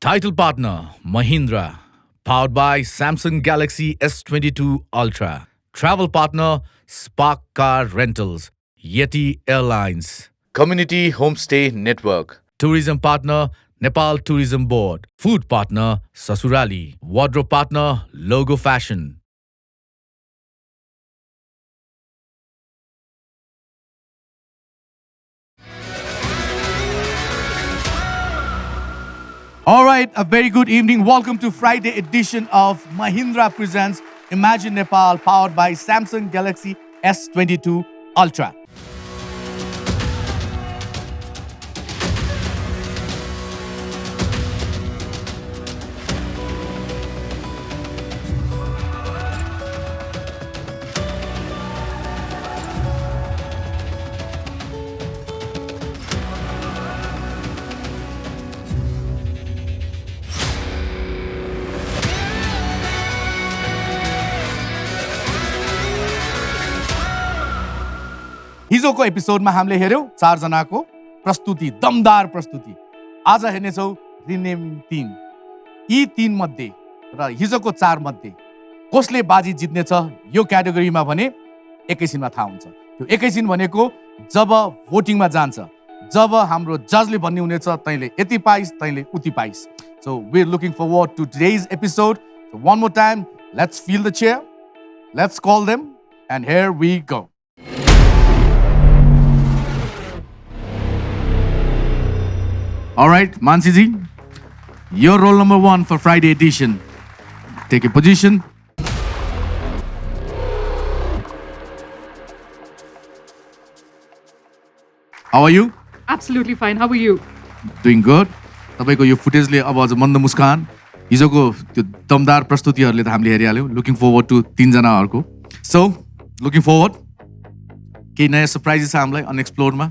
Title partner Mahindra. Powered by Samsung Galaxy S22 Ultra. Travel partner Spark Car Rentals. Yeti Airlines. Community Homestay Network. Tourism partner Nepal Tourism Board. Food partner Sasurali. Wardrobe partner Logo Fashion. All right, a very good evening. Welcome to Friday edition of Mahindra Presents Imagine Nepal, powered by Samsung Galaxy S22 Ultra. हिजोको एपिसोडमा हामीले हेर्यौं चारजनाको प्रस्तुति, दमदार प्रस्तुति। आज हेर्नेछौं रिनेमिङ 3। यी 3 मध्ये र हिजोको 4 मध्ये कसले बाजी जित्नेछ यो क्याटेगोरीमा भने एकैछिनमा थाहा हुन्छ। त्यो एकैछिन भनेको जब भोटिङमा जान्छ, जब हाम्रो जजले भन्ने हुनेछ तैँले यति पाइस, तैँले उति पाइस। So we are looking forward to today's episode. So one more time, let's fill the chair, let's call them and here we go. All right, Mansiji, you're roll number 1 for Friday edition. Take a position. How are you? Absolutely fine. How are you? Doing good. तपाईको यो फुटेजले अब अझ मन्द मुस्कान हिजोको त्यो दमदार प्रस्तुतिहरूले त हामीले हेरिहाल्यौं। लुकिङ फरवर्ड टु 3 जनाहरुको। सो, लुकिङ फरवर्ड के नयाँ सरप्राइजेस छ हामीलाई अनएक्सप्लोर्डमा?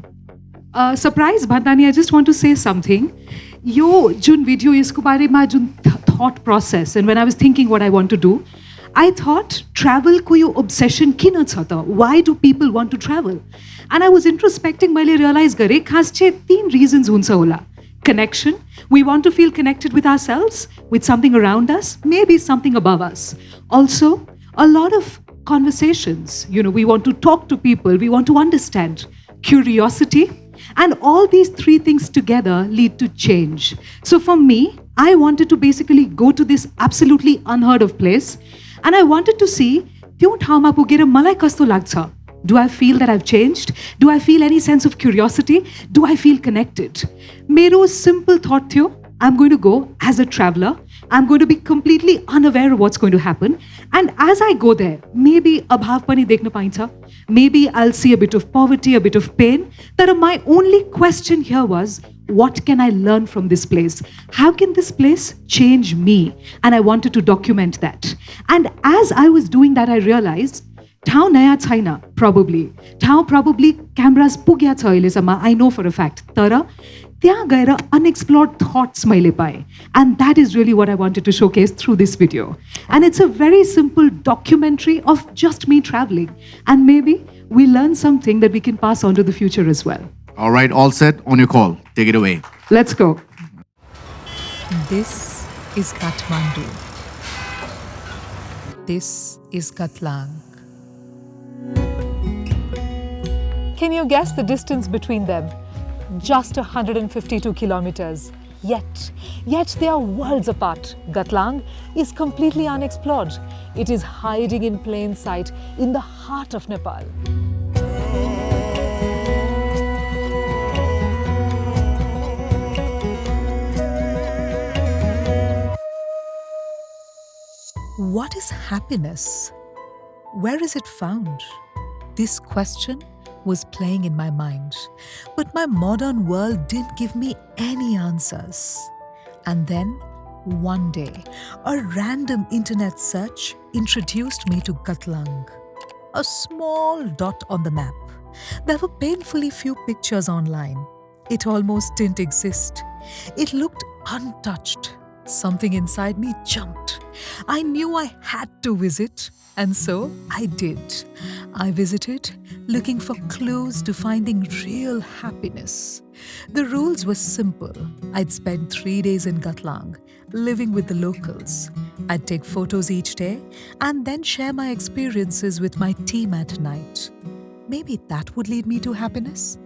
Surprise, Bhandari, I just want to say something. Yo, jun video isko bare ma jun thought process, and when I was thinking what I want to do, I thought travel ko yo obsession kina cha ta? Why do people want to travel? And I was introspecting, मैले realize gare khas che 3 reasons huncha hola. Connection, we want to feel connected with ourselves, with something around us, maybe something above us. Also, a lot of conversations, we want to talk to people, we want to understand. Curiosity, and all these 3 things together lead to change. So for me, I wanted to basically go to this absolutely unheard of place, and I wanted to see, त्यो ठाउँमा पुगेर मलाई कस्तो लाग्छ? Do I feel that I've changed? Do I feel any sense of curiosity? Do I feel connected? मेरो simple thought थियो, I'm going to go as a traveler. I'm going to be completely unaware of what's going to happen. And as I go there, maybe abhav pani dekhna paincha. Maybe I'll see a bit of poverty, a bit of pain. That my only question here was, what can I learn from this place? How can this place change me? And I wanted to document that. And as I was doing that, I realized, ठाउँ नयाँ छैन, probably. ठाउँ probably cameras पुग्या छ अहिलेसम्म, I know for a fact. तर त्यहाँ गएर unexplored thoughts मैले पाएँ. And that is really what I wanted to showcase through this video. And it's a very simple documentary of just me traveling. And maybe we learn something that we can pass on to the future as well. All right, all set, on your call. Take it away. Let's go. This is Kathmandu. This is Katlang. Can you guess the distance between them? Just 152 kilometers. Yet they are worlds apart. Gatlang is completely unexplored. It is hiding in plain sight in the heart of Nepal. What is happiness? Where is it found? This question was playing in my mind, but my modern world didn't give me any answers. And then, one day, a random internet search introduced me to Gatlang, a small dot on the map. There were painfully few pictures online. It almost didn't exist. It looked untouched, Something inside me jumped. I knew I had to visit, and so I did. I visited, looking for clues to finding real happiness. The rules were simple. I'd spend 3 days in Gatlang, living with the locals. I'd take photos each day and then share my experiences with my team at night. Maybe that would lead me to happiness?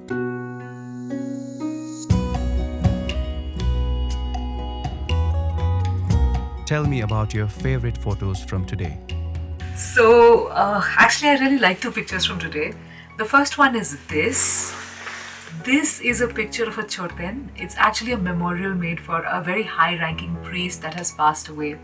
Tell me about your favorite photos from today. So, actually, I really like two pictures from today. The first one is this. This is a picture of a Choten. It's actually a memorial made for a very high-ranking priest that has passed away.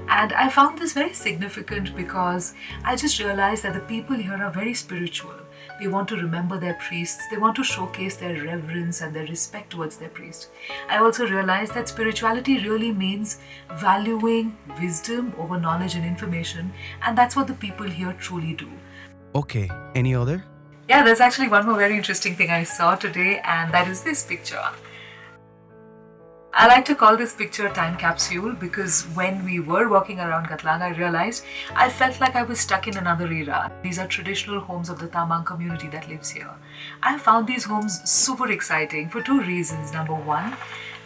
And I found this very significant because I just realized that the people here are very spiritual. They want to remember their priests. They want to showcase their reverence and their respect towards their priest. I also realized that spirituality really means valuing wisdom over knowledge and information, and that's what the people here truly do. Okay, any other? Yeah, there's actually one more very interesting thing I saw today, and that is this picture. I like to call this picture a time capsule because when we were walking around Gatlang, I realized I felt like I was stuck in another era. These are traditional homes of the Tamang community that lives here. I found these homes super exciting for two reasons. Number one,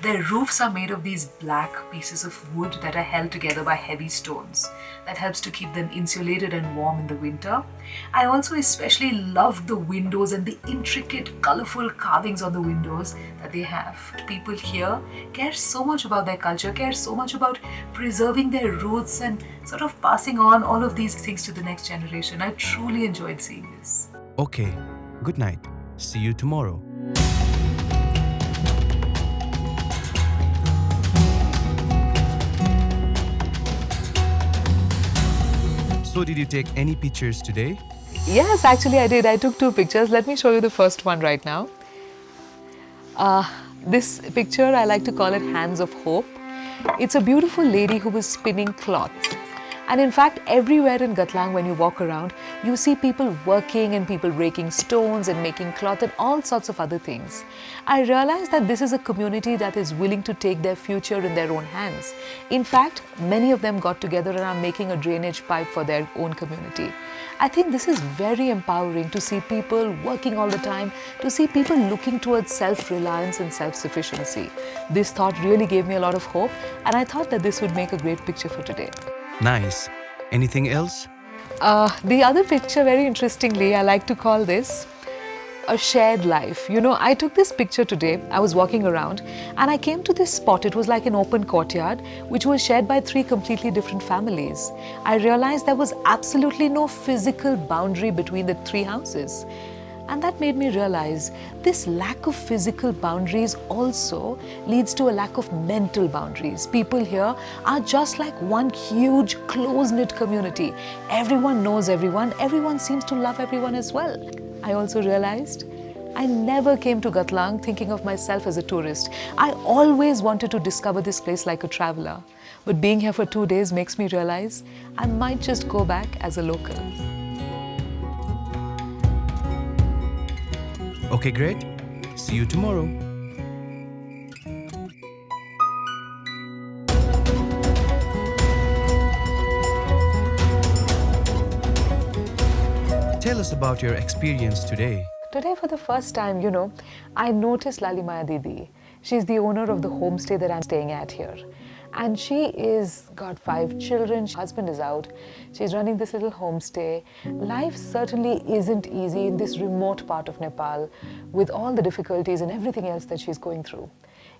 their roofs are made of these black pieces of wood that are held together by heavy stones. That helps to keep them insulated and warm in the winter. I also especially love the windows and the intricate, colorful carvings on the windows that they have. People here care so much about their culture, care so much about preserving their roots and sort of passing on all of these things to the next generation. I truly enjoyed seeing this. Okay, good night. See you tomorrow. So did you take any pictures today? Yes, actually I did. I took two pictures. Let me show you the first one right now. This picture, I like to call it Hands of Hope. It's a beautiful lady who was spinning cloth. And in fact, everywhere in Gatlang, when you walk around, you see people working and people breaking stones and making cloth and all sorts of other things. I realized that this is a community that is willing to take their future in their own hands. In fact, many of them got together and are making a drainage pipe for their own community. I think this is very empowering to see people working all the time, to see people looking towards self-reliance and self-sufficiency. This thought really gave me a lot of hope, and I thought that this would make a great picture for today. Nice. Anything else? The other picture, very interestingly, I like to call this a shared life. You know, I took this picture today. I was walking around and I came to this spot. It was like an open courtyard which was shared by three completely different families. I realized there was absolutely no physical boundary between the three houses. And that made me realize this lack of physical boundaries also leads to a lack of mental boundaries. People here are just like one huge close-knit community. Everyone knows everyone. Everyone seems to love everyone as well. I also realized I never came to Gatlang thinking of myself as a tourist. I always wanted to discover this place like a traveler. But being here for 2 days makes me realize I might just go back as a local. Okay, great. See you tomorrow. Tell us about your experience today. Today, for the first time, you know, I noticed Lalimaya Didi. She's the owner of the homestay that I'm staying at here. And she is got 5 children. Her husband is out. She's running this little homestay. Life certainly isn't easy in this remote part of Nepal with all the difficulties and everything else that she's going through.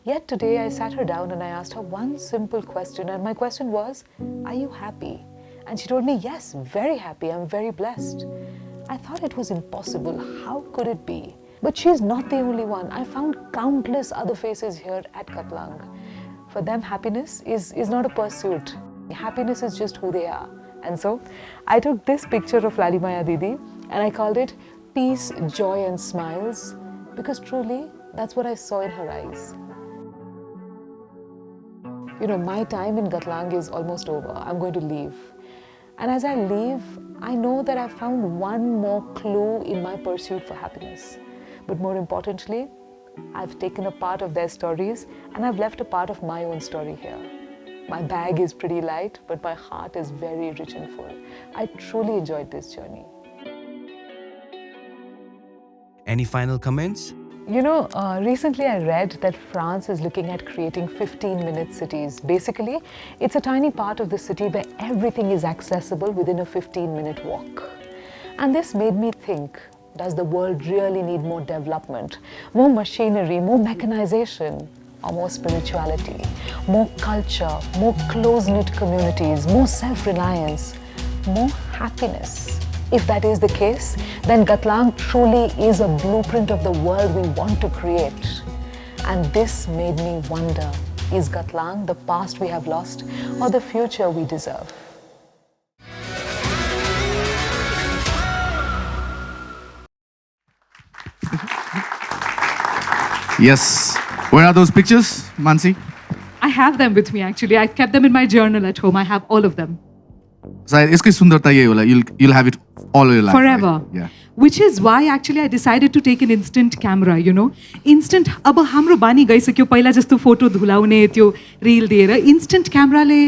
Yet today I sat her down and I asked her one simple question, and my question was, are you happy? And she told me, yes, very happy. I'm very blessed. I thought it was impossible. How could it be? But she's not the only one. I found countless other faces here at Gatlang. For them, happiness is not a pursuit. Happiness is just who they are. And so, I took this picture of Lalimaya Didi and I called it Peace, Joy and Smiles, because truly, that's what I saw in her eyes. You know, my time in Gatlang is almost over. I'm going to leave. And as I leave, I know that I've found one more clue in my pursuit for happiness. But more importantly, I've taken a part of their stories and I've left a part of my own story here. My bag is pretty light, but my heart is very rich and full. I truly enjoyed this journey. Any final comments? You know, recently I read that France is looking at creating 15-minute cities. Basically, it's a tiny part of the city where everything is accessible within a 15-minute walk. And this made me think, does the world really need more development, more machinery, more mechanization, or more spirituality, more culture, more close-knit communities, more self-reliance, more happiness? If that is the case, then Gatlang truly is a blueprint of the world we want to create. And this made me wonder, is Gatlang the past we have lost or the future we deserve? Yes. Where are those pictures, Mansi? I have them with me actually. I've kept them in my journal at home. I have all of them. सायद यसकै सुन्दरता यही होला. You'll have it all your life. Forever. Right? Yeah. Which is why actually I decided to take an instant camera, you know. Instant, अब हाम्रो बानी गइसक्यो पहिला जस्तो फोटो धुलाउने त्यो रिल दिएर instant cameraले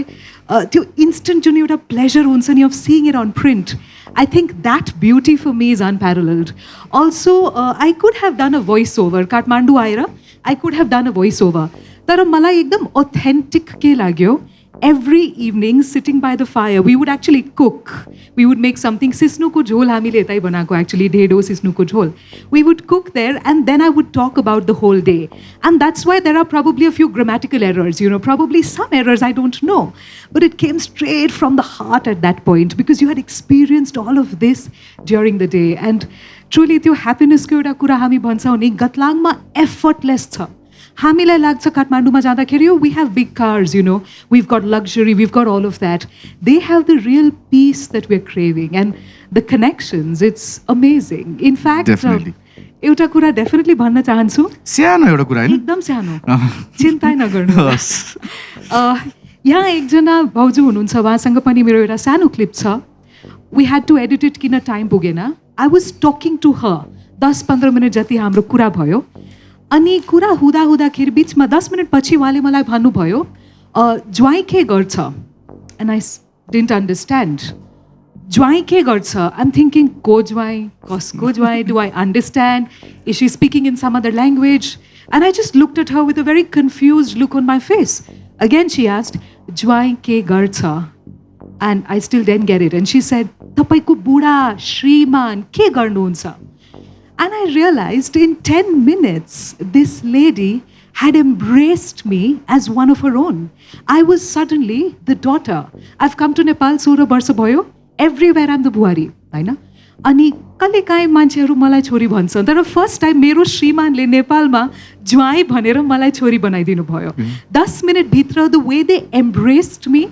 त्यो instant जुन एउटा pleasure हुन्छ नि of seeing it on print. I think that beauty for me is unparalleled. Also, I could have done a voiceover. Kathmandu आएर I could have done a voiceover. तर मलाई एकदम authentic के लाग्यो. Every evening, sitting by the fire, we would actually cook. We would make something. Sisnu ko jhol हामीले यतै बनाएको actually ढेडो सिस्नु को झोल. We would cook there and then I would talk about the whole day. And that's why there are probably a few grammatical errors, you know, probably some errors I don't know. But it came straight from the heart at that point because you had experienced all of this during the day. And truly त्यो happiness को एउटा कुरा हामी भन्छौँ नि गतलाङमा effortless छ. हामीलाई लाग्छ काठमाडौँमा जाँदाखेरि we have big cars, you know, we've got luxury, we've got all of that. They have the real peace that we're craving and the connections, it's amazing. In fact, Definitely. एउटा कुरा definitely भन्न चाहन्छु. सानो एउटा कुरा हैन? एकदम सानो. चिन्ता नगर्नुहोस्. यहाँ एकजना भाउजू हुनुहुन्छ उहाँसँग पनि मेरो एउटा सानो क्लिप छ. We had to edit it किन टाइम पुगेन. I was talking to her. 10-15 minute जति हाम्रो कुरा भयो. अनि कुरा हुँदाखेरि बिचमा 10 मिनट पछि उहाँले मलाई भन्नुभयो ज्वाइँ के गर्छ एन्ड आई डिडन्ट अन्डरस्ट्यान्ड ज्वाइँ के गर्छ आइम थिङ्किङ को ज्वाइँ कसको ज्वाइँ do I understand is she speaking in some other language and I just looked at her with a very confuse look on my face again she asked ज्वाइँ के गर्छ and I still didn't get it and she said तपाईँको बुढा श्रीमान के गर्नुहुन्छ. And I realized in 10 minutes, this lady had embraced me as one of her own. I was suddenly the daughter. I've come to Nepal 16 वर्ष भयो. Everywhere I'm the बुहारी, हैन? अनि कहिलेकाहीँ मान्छेहरू मलाई छोरी भन्छन् तर फर्स्ट टाइम मेरो श्रीमानले नेपालमा ज्वाइँ भनेर मलाई छोरी बनाइदिनु भयो. 10 मिनट भित्र the way they embraced me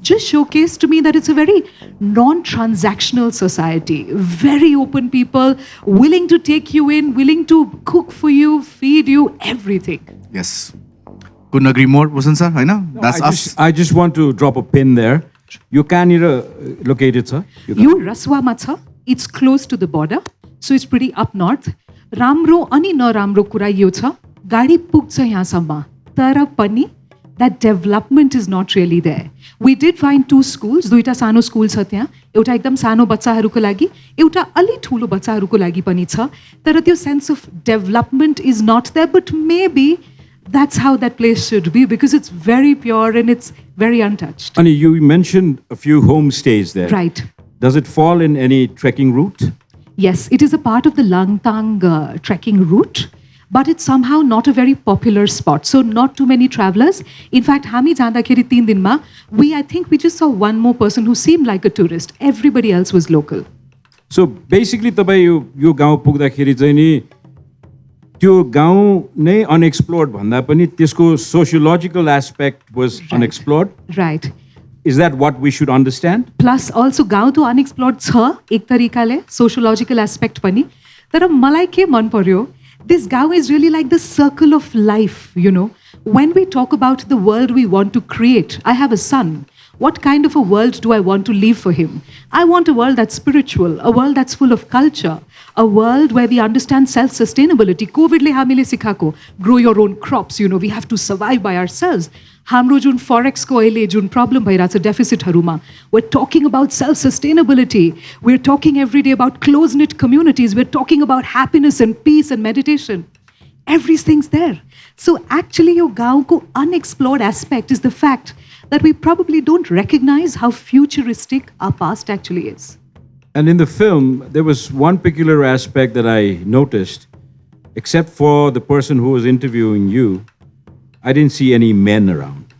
just showcased to me that it's a very non-transactional society. Very open people, willing to take you in, willing to cook for you, feed you, everything. Yes. Couldn't agree more, wasn't sir? I know. That's us. I just want to drop a pin there. You can locate it, sir. You Raswama cha. It's close to the border, so it's pretty up north. Ramro ani naramro कुरा यो छ. गाडी पुग्छ यहाँसम्म. तर पनि that development is not really there. We did find 2 schools, दुईटा सानो स्कुल छ त्यहाँ. एउटा एकदम सानो बच्चाहरूको लागि, एउटा अलि ठुलो बच्चाहरूको लागि पनि छ. तर त्यो sense of development is not there, but maybe that's how that place should be because it's very pure and it's very untouched. And you mentioned a few homestays there. Right. Does it fall in any trekking route? Yes, it is a part of the Langtang trekking route. But it's somehow not a very popular spot. So not too many travelers. In fact, हामी जाँदाखेरि 3 दिनमा, I think we just saw one more person who seemed like a tourist. Everybody else was local. So basically, तपाईँ यो गाउँ पुग्दाखेरि चाहिँ नि त्यो गाउँ नै unexplored भन्दा पनि त्यसको sociological aspect was unexplored. Right. Is that what we should understand? Plus also गाउँ त unexplored छ एक तरिकाले sociological aspect पनि. तर मलाई के मन पर्यो this gaon is really like the circle of life, you know. When we talk about the world we want to create, I have a son. What kind of a world do I want to leave for him? I want a world that's spiritual, a world that's full of culture, a world where we understand self-sustainability. COVID-le हामीले सिकाको, grow your own crops, we have to survive by ourselves. हाम्रो जुन forex को अहिले जुन problem भइरहेछ deficitहरूमा, we're talking about self-sustainability. We're talking every day about close-knit communities. We're talking about happiness and peace and meditation. Everything's there. So actually your गाउँको unexplored aspect is the fact that we probably don't recognize how futuristic our past actually is. And in the film, there was one peculiar aspect that I noticed. Except for the person who was interviewing you, I didn't see any men around.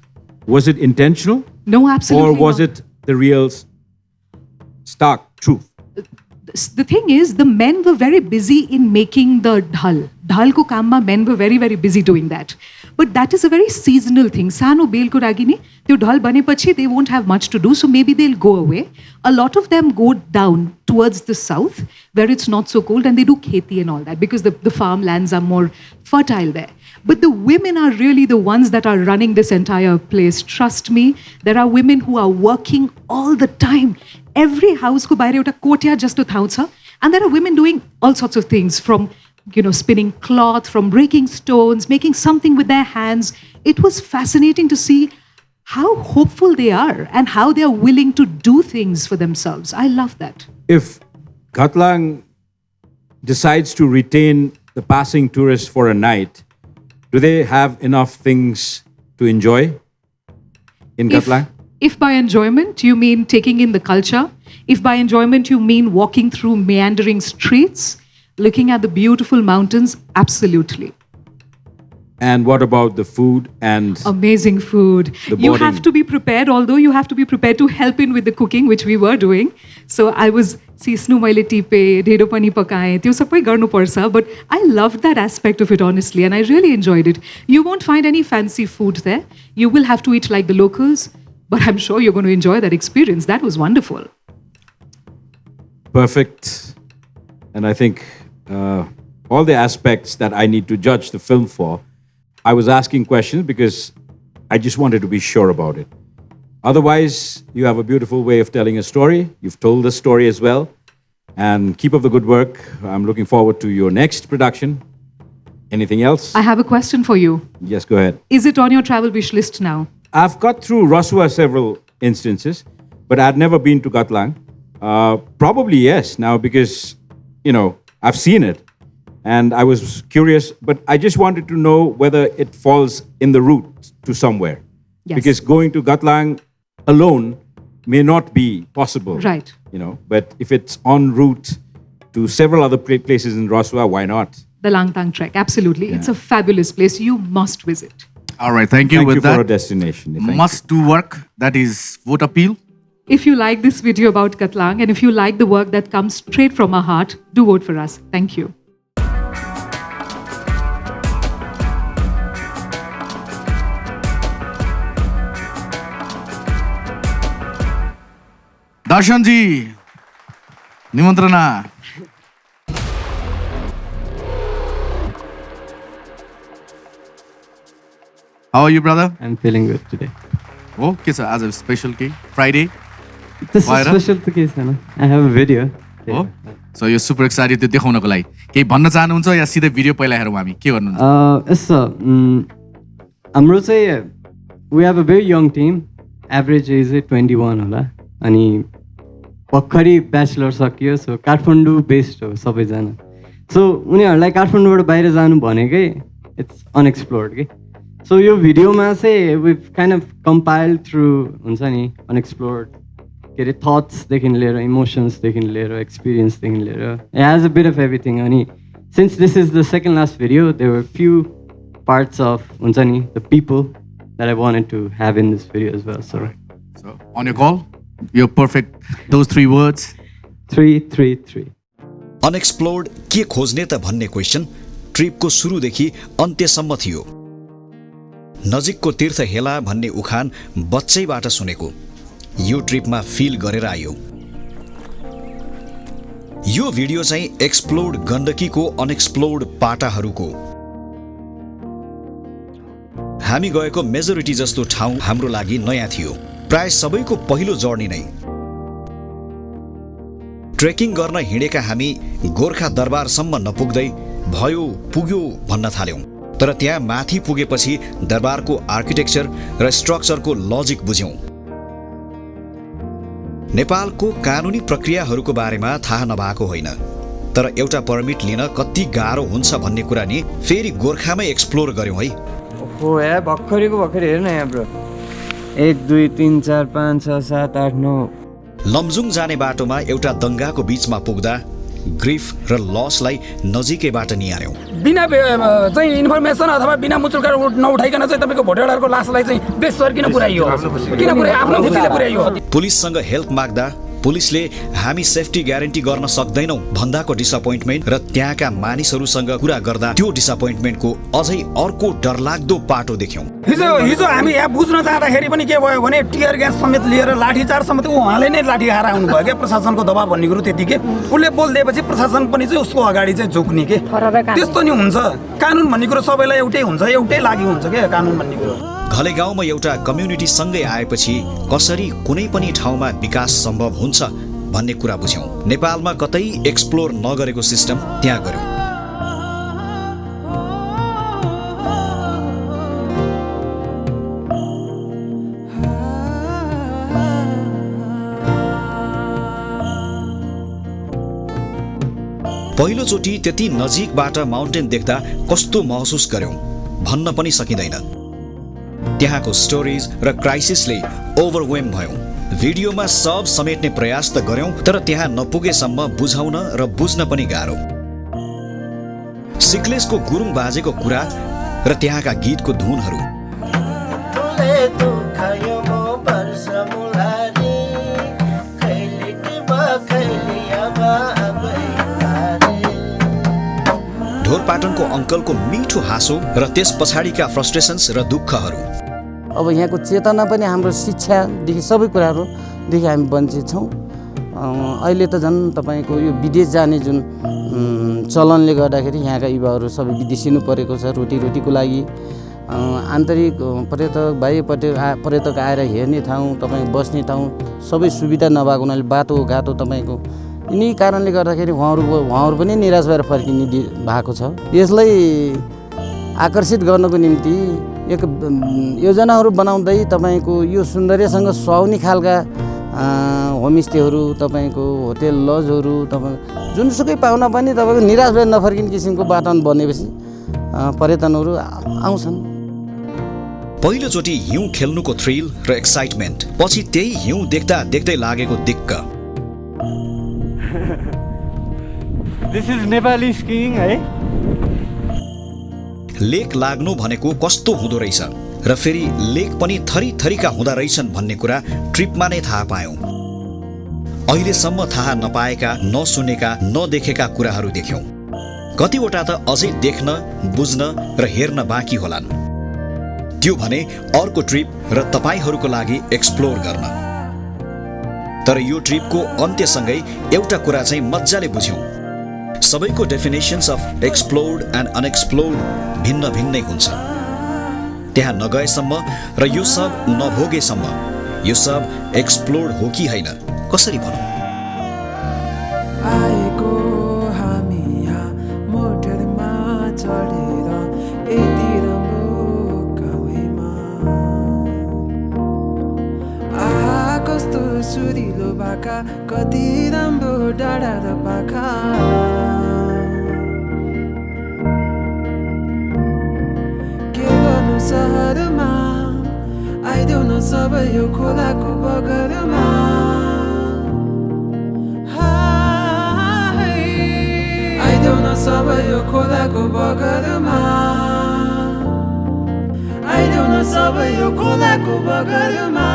Was it intentional? No, absolutely Or was not. it the real stark truth? The thing is, the men were very busy in making the dhal. Dhal ko kamma, men were very, very busy doing that. But that is a very seasonal thing. Sano bel ko ragini, tyo dhal bane pachi, they won't have much to do, so maybe they'll go away. A lot of them go down towards the south, where it's not so cold, and they do kheti and all that, because the farmlands are more fertile there. But the women are really the ones that are running this entire place. Trust me, there are women who are working all the time. Every house ko bahir euta kotya jasto thau cha, and there are women doing all sorts of things, from spinning cloth, from breaking stones, making something with their hands. It was fascinating to see how hopeful they are and how they are willing to do things for themselves. I love that. If Gatlang decides to retain the passing tourists for a night, do they have enough things to enjoy in Gatlang? If by enjoyment you mean taking in the culture, if by enjoyment you mean walking through meandering streets, looking at the beautiful mountains, absolutely. And what about the food and amazing food? the You boarding? have to be prepared, although you have to be prepared to help in with the cooking, which we were doing. So I was sisnu maile tipe, dhero pani pakaye, tyo sabai garnu parcha, but I loved that aspect of it, honestly, and I really enjoyed it. You won't find any fancy food there. You will have to eat like the locals, but I'm sure you're going to enjoy that experience. That was wonderful. Perfect. And I think all the aspects that I need to judge the film for, I was asking questions because I just wanted to be sure about it. Otherwise, you have a beautiful way of telling a story. You've told the story as well. And keep up the good work. I'm looking forward to your next production. Anything else? I have a question for you. Yes, go ahead. Is it on your travel wish list now? I've got through Rosua several instances, but I'd never been to Gatlang. Probably yes now because, I've seen it. And I was curious, but I just wanted to know whether it falls in the route to somewhere. Yes. Because going to Gatlang alone may not be possible. Right. But if it's en route to several other places in Rosua, why not? The Langtang Trek, absolutely. Yeah. It's a fabulous place. You must visit. All right, thank you. Thank with you that, for a destination. Thank you. must do work, that is vote appeal. If you like this video about Gatlang and if you like the work that comes straight from our heart, do vote for us. Thank you. दर्शन जी निमन्त्रणा How are you, brother? I'm feeling good today. Oh, के छ आज special के Friday This is Why, special to case, होइन? I have a video. हो so यो super excited त्यो देखाउनको लागि केही भन्न चाहनुहुन्छ या सिधै भिडियो पहिला हेरौँ हामी के गर्नुहुन्छ यस्तो हाम्रो चाहिँ we have a very young team. Average age चाहिँ 21 होला. अनि भर्खरै ब्याचलर सकियो, सो काठमाडौँ बेस्ड हो सबैजना. सो उनीहरूलाई काठमाडौँबाट बाहिर जानु भनेकै इट्स अनएक्सप्लोर्ड के. सो यो भिडियोमा चाहिँ we've kind of compiled through हुन्छ नि अनएक्सप्लोर्ड के अरे थट्सदेखि लिएर इमोसन्सदेखि लिएर एक्सपिरियन्सदेखि लिएर it has a bit of everything. अनि since this is the second last video there were few parts of हुन्छ नि the people that I wanted to have in this video as well. So on your call, you're perfect. Those 3 words. 333. Unexplored के खोज्ने त भन्ने question ट्रिपको सुरुदेखि अन्त्यसम्म थियो. नजिकको तीर्थ हेला भन्ने उखान बच्चैबाट सुनेको यो ट्रिपमा फिल गरेर आयो. यो भिडियो चाहिँ एक्सप्लोर्ड गण्डकीको अनएक्सप्लोर्ड पाटाहरूको. हामी गएको मेजोरिटी जस्तो ठाउँ हाम्रो लागि नयाँ थियो. प्राय सबैको पहिलो जर्नी नै। ट्रेकिङ गर्न हिँडेका हामी गोर्खा दरबारसम्म नपुग्दै भयो पुग्यो भन्न थाल्यौं। तर त्यहाँ माथि पुगेपछि दरबारको आर्किटेक्चर र स्ट्रक्चरको लजिक बुझ्यौं। नेपालको कानुनी प्रक्रियाहरूको बारेमा थाहा नभएको होइन, तर एउटा पर्मिट लिन कति गाह्रो हुन्छ भन्ने कुरा नि फेरि गोर्खामै एक्सप्लोर गर्यौं है। ओहो या भर्खरैको भर्खर हेर्न यहाँ ब्रो, 1 2 3 4 5 6 7 8 9। लमजुङ जाने बाटोमा एउटा दङ्गाको बीचमा पुग्दा ग्रिफ र लसलाई नजिकैबाट निहाल्यौं। बिना चाहिँ इन्फर्मेसन अथवा बिना मुचुल्का नउठाइकन चाहिँ तपाईको भोटेडारको लासलाई चाहिँ देशभर किन पुर्याइयो, किन पुर्याइयो, आफ्नो खुसीले पुर्याइयो। पुलिससँग हेल्प माग्दा पुलिसले हामी सेफ्टी ग्यारेन्टी गर्न सक्दैनौं भन्दाको डिसअपोइन्टमेन्ट र त्यहाँका मानिसहरूसँग कुरा गर्दा त्यो डिसअपोइन्टमेन्टको अझै अर्को डरलाग्दो पाटो देख्यौं। हिजो हामी यहाँ बुझ्न जाँदाखेरि पनि के भयो भने टियर ग्यास समेत लिएर लाठीचार्ज समेत उहाँले नै लाठी खाएर आउनु भयो के। प्रशासनको दबाब भन्ने कुरो त्यतिकै उसले बोलिदिएपछि प्रशासन पनि चाहिँ उसको अगाडि चाहिँ झुक्ने के। त्यस्तो नि हुन्छ, कानुन भन्ने कुरो सबैलाई एउटै हुन्छ, एउटै लागि हुन्छ के कानुन भन्ने कुरो। घले गाउँमा एउटा कम्युनिटी सँगै आएपछि कसरी कुनै पनि ठाउँमा विकास सम्भव हुन्छ भन्ने कुरा बुझ्यौं। नेपालमा कतै एक्सप्लोर नगरेको सिस्टम त्यहाँ गर्यौं। पहिलोचोटि त्यति नजिकबाट माउन्टेन देख्दा कस्तो महसुस गर्यौं भन्न पनि सकिँदैन। त्यहाँको स्टोरिज र क्राइसिसले ओभरवेम भयौं। भिडियोमा सब समेट्ने प्रयास त गर्यौं, तर त्यहाँ नपुगेसम्म बुझाउन र बुझ्न पनि गाह्रो। सिक्लेसको गुरुङ बाजेको कुरा र त्यहाँका गीतको धुनहरू, ढोरपाटनको अङ्कलको मिठो हाँसो र त्यस पछाडिका फ्रस्ट्रेसन्स र दुःखहरू। अब यहाँको चेतना पनि हाम्रो शिक्षादेखि सबै कुराहरूदेखि हामी वञ्चित छौँ। अहिले त झन् तपाईँको यो विदेश जाने जुन चलनले गर्दाखेरि यहाँका युवाहरू सबै विदेशिनु परेको छ रोटीको लागि। आन्तरिक पर्यटक, बाह्य पर्यटक आएर हेर्ने ठाउँ, तपाईँ बस्ने ठाउँ सबै सुविधा नभएको हुनाले बाटोघाटो तपाईँको यिनी कारणले गर्दाखेरि उहाँहरू पनि निराश भएर फर्किने भएको छ। यसलाई आकर्षित गर्नको निम्ति एक योजनाहरू बनाउँदै तपाईँको यो सौन्दर्यसँग सुहाउने खालका होमस्टेहरू, तपाईँको होटेल लजहरू, तपाईँ जुनसुकै पाउन पनि तपाईँको निराश भएर नफर्किने किसिमको वातावरण बनेपछि पर्यटनहरू आउँछन्। पहिलोचोटि हिउँ खेल्नुको थ्रिल र एक्साइटमेन्ट, पछि त्यही हिउँ देख्दा देख्दै लागेको दिक्क। दिस इज नेपाली स्किङ है। लेक लाग्नु भनेको कस्तो हुँदो रहेछ र फेरि लेक पनि थरी थरीका हुँदा रहेछन् भन्ने कुरा ट्रिपमा नै थाहा पायौं। अहिलेसम्म थाहा नपाएका, नसुनेका, नदेखेका कुराहरू देख्यौं। कतिवटा त अझै देख्न, बुझ्न र हेर्न बाँकी होलान्। त्यो भने अर्को ट्रिप र तपाईहरूको लागि एक्सप्लोर गर्न। तर यो ट्रिपको अन्त्यसँगै एउटा कुरा चाहिँ मजाले बुझ्यौं। सबैको definitions of explored and unexplored भिन्न भिन्नै हुन्छ। त्यहाँ नगएसम्म र यो सब नभोगेसम्म यो सब एक्सप्लोर्ड हो कि होइन कसरी भनौँ। आएको हामी यहाँ मोटरमा चढेर यति राम्रो गाउँमा, कस्तो सुरिलो बाका, कति राम्रो डाँडा र पाखा, के गर्नु सहरमा आइदेऊ न सबै यो खोलाको बगरमा, आइदेऊ न सबै यो खोलाको बगरमा, आइदेऊ न सबै यो खोलाको बगरमा।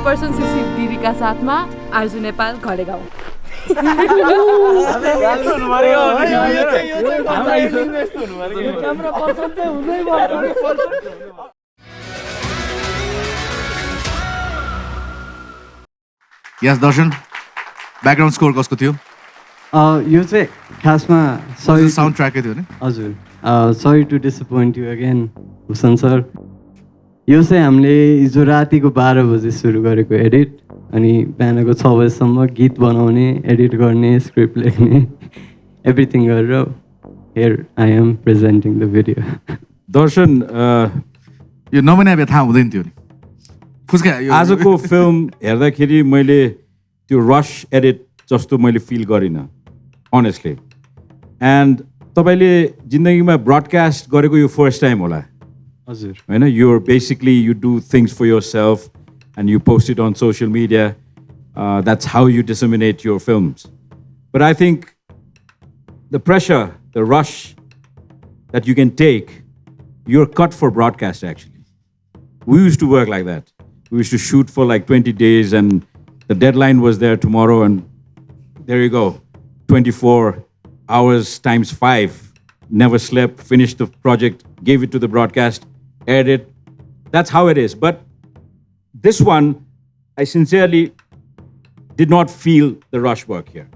चेयरपर्सन सिसी दिदीका साथमा आर्जु नेपाल घरे गाउँ। यस दर्शन, ब्याकग्राउन्ड स्कोर कसको थियो? यो चाहिँ खासमा साउन्ड ट्र्याकै थियो नि? हजुर। Sorry to disappoint you again Bhushan sir. यो चाहिँ हामीले हिजो रातिको 12 बजे सुरु गरेको एडिट, अनि बिहानको 6 बजेसम्म गीत बनाउने, एडिट गर्ने, स्क्रिप्ट लेख्ने, एभ्रिथिङ गरेर here I am presenting the video. Darshan, यो नमने थाहा हुँदैन थियो नि फुस्का। आजको फिल्म हेर्दाखेरि मैले त्यो रस एडिट जस्तो मैले फिल गरिनँ अनेस्टली। एन्ड तपाईँले जिन्दगीमा ब्रडकास्ट गरेको यो फर्स्ट टाइम होला हजुर होइन? Your basically you do things for yourself and you post it on social media, that's how you disseminate your films. But I think the pressure, the rush that you can take, you're cut for broadcast actually. We used to work like that. We used to shoot for like 20 days and the deadline was there tomorrow and there you go. 24 hours times 5. Never slept, finished the project, gave it to the broadcast, aired it. That's how it is. But this one, I sincerely did not feel the rush work here.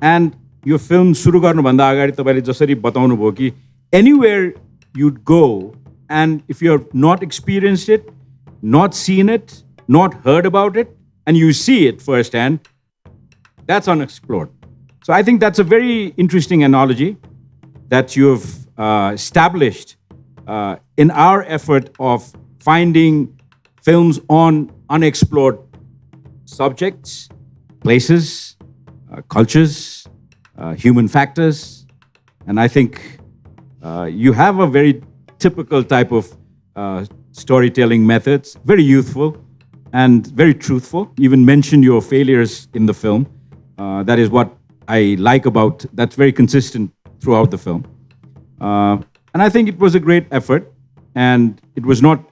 And your film सुरु गर्नुभन्दा अगाडि तपाईले जसरी बताउनु भयो कि anywhere you'd go and if you're not experienced it, not seen it, not heard about it, and you see it firsthand, that's unexplored. So I think that's a very interesting analogy that you've established in our effort of finding films on unexplored subjects, places, cultures, human factors. And I think you have a very typical type of storytelling methods, very youthful and very truthful. You even mentioned your failures in the film. That is what I like about, that's very consistent throughout the film. And I think it was a great effort and it was not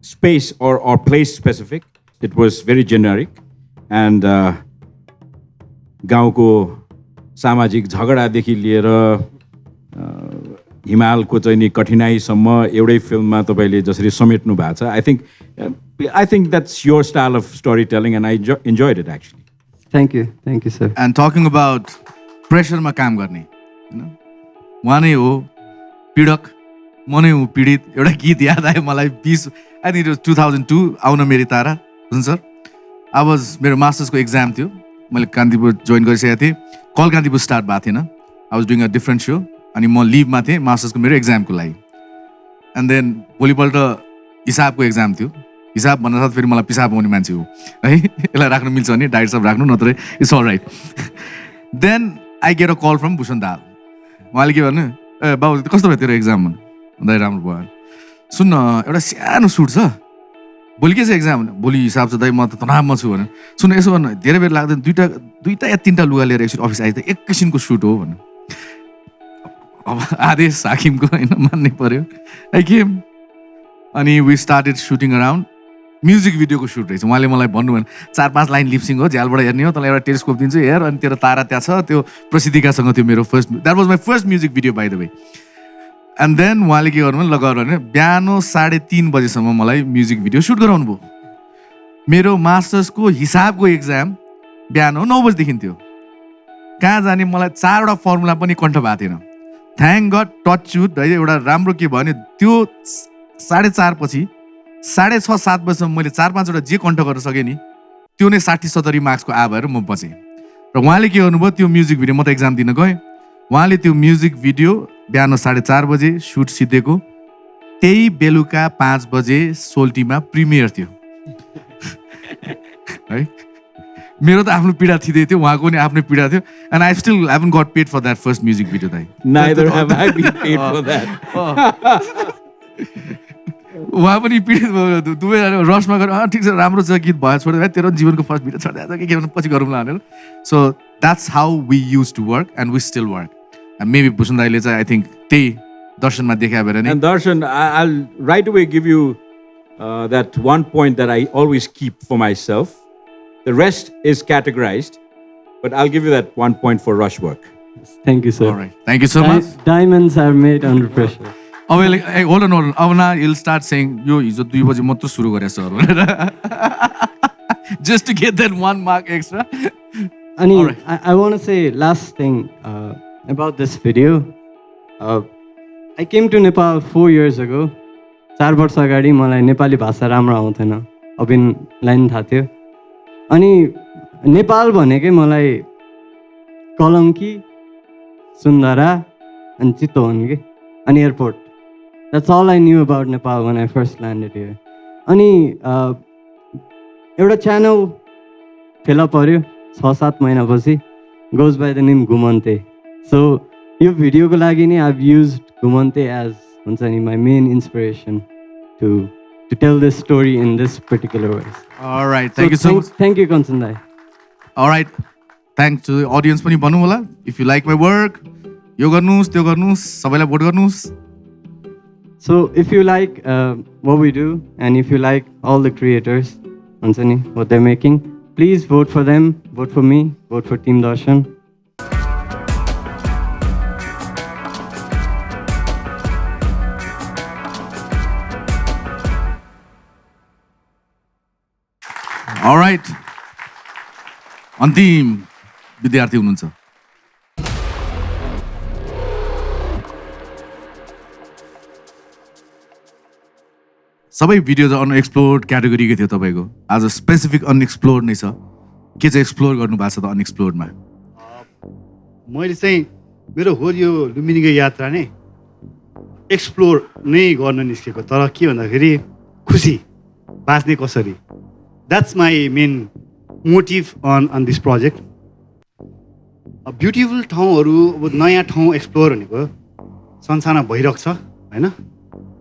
space or place specific. It was very generic. And गाउँको सामाजिक झगडादेखि लिएर हिमालको चाहिँ नि कठिनाइसम्म एउटै फिल्ममा तपाईँले जसरी समेट्नु भएको छ, I think that's your style of storytelling and I enjoyed it actually. Thank you sir. And talking about प्रेसरमा काम गर्ने हैन, उहाँ नै हो पीडक, म नै हुँ पीडित। एउटा गीत याद आयो मलाई 20 I think it was 2002 आउन मेरी तारा हुन्छ सर। मेरो मास्टर्सको एक्जाम थियो, मैले कान्तिपुर जोइन गरिसकेको थिएँ, कल कान्तिपुर स्टार्ट भएको थिएन, I was doing a different so, अनि म लिभमा थिएँ मास्टर्सको मेरो एक्जामको लागि। एन्ड देन भोलिपल्ट हिसाबको एक्जाम थियो, हिसाब भन्दा साथ फेरि मलाई पिसाब आउने मान्छे हो है, यसलाई राख्नु मिल्छ भने डाइट सब राख्नु, नत्र it's all right. Then I get a call from Bhushan Dahal. उहाँले के भन्नु, ए बाबु कस्तो भयो तेरो एक्जाम भन्दा राम्रो भयो, सुन्न एउटा सानो सुट छ, भोलि के छ एक्जाम भने, भोलि हिसाब छ दाइ, म त तनावमा छु भने, सुन यसो गर्नु धेरै बेर लाग्दैन, दुईवटा या तिनवटा लुगा लिएर एकचोटि अफिस आइज, एक किसिमको सुट हो भन्नु। अब आदेश हाकिमको होइन, मान्नै पर्यो। आई केम अनि we started shooting around. Music भिडियोको सुट रहेछ, उहाँले मलाई भन्नु भने 4-5 लाइन लिपसिङ हो, झ्यालबाट हेर्ने हो, तँलाई एउटा टेलिस्कोप दिन्छु हेर, अनि तेरो तारा त्यहाँ छ, त्यो प्रसिद्धिकासँग थियो मेरो first, that was my first music video by the way. And then उहाँले के गर्नु लगाएर भने बिहान 3:30 बजेसम्म मलाई म्युजिक भिडियो सुट गराउनु भयो। मेरो मास्टर्सको हिसाबको एक्जाम बिहान 9 बजेदेखि थियो, कहाँ जाने मलाई 4वटा फर्मुला पनि कण्ठ भएको थिएन। थ्याङ्क गड, टच वुड है, एउटा राम्रो के भयो भने त्यो 4:30 पछि 6:30-7 बजीसम्म मैले 4-5वटा जे कण्ठ गर्न सकेँ नि, त्यो नै 60-70 मार्क्सको आ भएर म बचेँ। र उहाँले के गर्नुभयो, त्यो म्युजिक भिडियो, म त एक्जाम दिन गएँ, उहाँले त्यो म्युजिक भिडियो बिहान 4:30 बजे सुट सिद्धेको, त्यही बेलुका 5 बजे सोल्टीमा प्रिमियर थियो है। मेरो त आफ्नो पीडा थिँदै थियो, उहाँको पनि आफ्नै पीडा थियो, and I still haven't got paid for that first music video दाइ। Neither have I been paid for that. उहाँ पनि पीडित भयो, दुवैजना रसमा गएर ठिक छ राम्रो छ गीत भयो, छोड्दै तेरो जीवनको फर्स्ट भिडियो छोड्दै के भन्नु पछि गरौँला भनेर। So that's how we use to work and we still work. And maybe Bhushan दाइले चाहिँ आई थिङ्क त्यही दर्शनमा देखा भएर नै। And Darshan, I'll right away give you that one point that I always keep for myself. The rest is categorized, but I'll give you that 1 point for rush work. Thank you, sir. All right. Thank you so much. Diamonds are made under pressure. अब hey, hold on. अब ना you'll start saying यो हिजो 2 बजे मात्र सुरु गरे sir भनेर. Just to get that 1 mark extra. Ani, right. I want to say last thing about this video. I came to Nepal 4 years ago. 4 वर्ष अगाडि मलाई नेपाली भाषा राम्रो आउँथेन. अबिनलाई पनि थाहा थियो. अनि नेपाल भनेकै मलाई कलङ्की, सुन्दरा and चितवन के अनि airport. That's all I knew about Nepal when I first landed here. अनि एउटा च्यानल फेला पर्यो 6-7 महिनापछि, goes by the name घुमन्ते. So यो भिडियोको लागि नि I've used घुमन्ते as हुन्छ नि my main inspiration to tell this story in this particular way. All right, thank you so much. Thank you Kanchan Dai. All right, thanks to the audience पनि भन्नु होला. If you like my work, यो गर्नुस्, त्यो गर्नुस्, सबैलाई vote गर्नुस्. So if you like what we do and if you like all the creators, हुन्छ नि what they're making, please vote for them, vote for me, vote for Team Darshan. All right. अन्तिम विद्यार्थी हुनुहुन्छ. सबै videos unexplored क्याटेगोरीकै थियो तपाईँको. आज specific unexplored नै छ. के चाहिँ एक्सप्लोर गर्नु भएको छ त अनएक्सप्लोर्डमा? मैले चाहिँ मेरो होल यो लुम्बिनीको यात्रा नै एक्सप्लोर नै गर्न निस्केको. तर के भन्दाखेरि खुसी बाँच्ने कसरी, that's my main motive on this project. Beautiful ठाउँहरू, अब नयाँ ठाउँ एक्सप्लोर भनेको संसारमा भइरहेको छ होइन.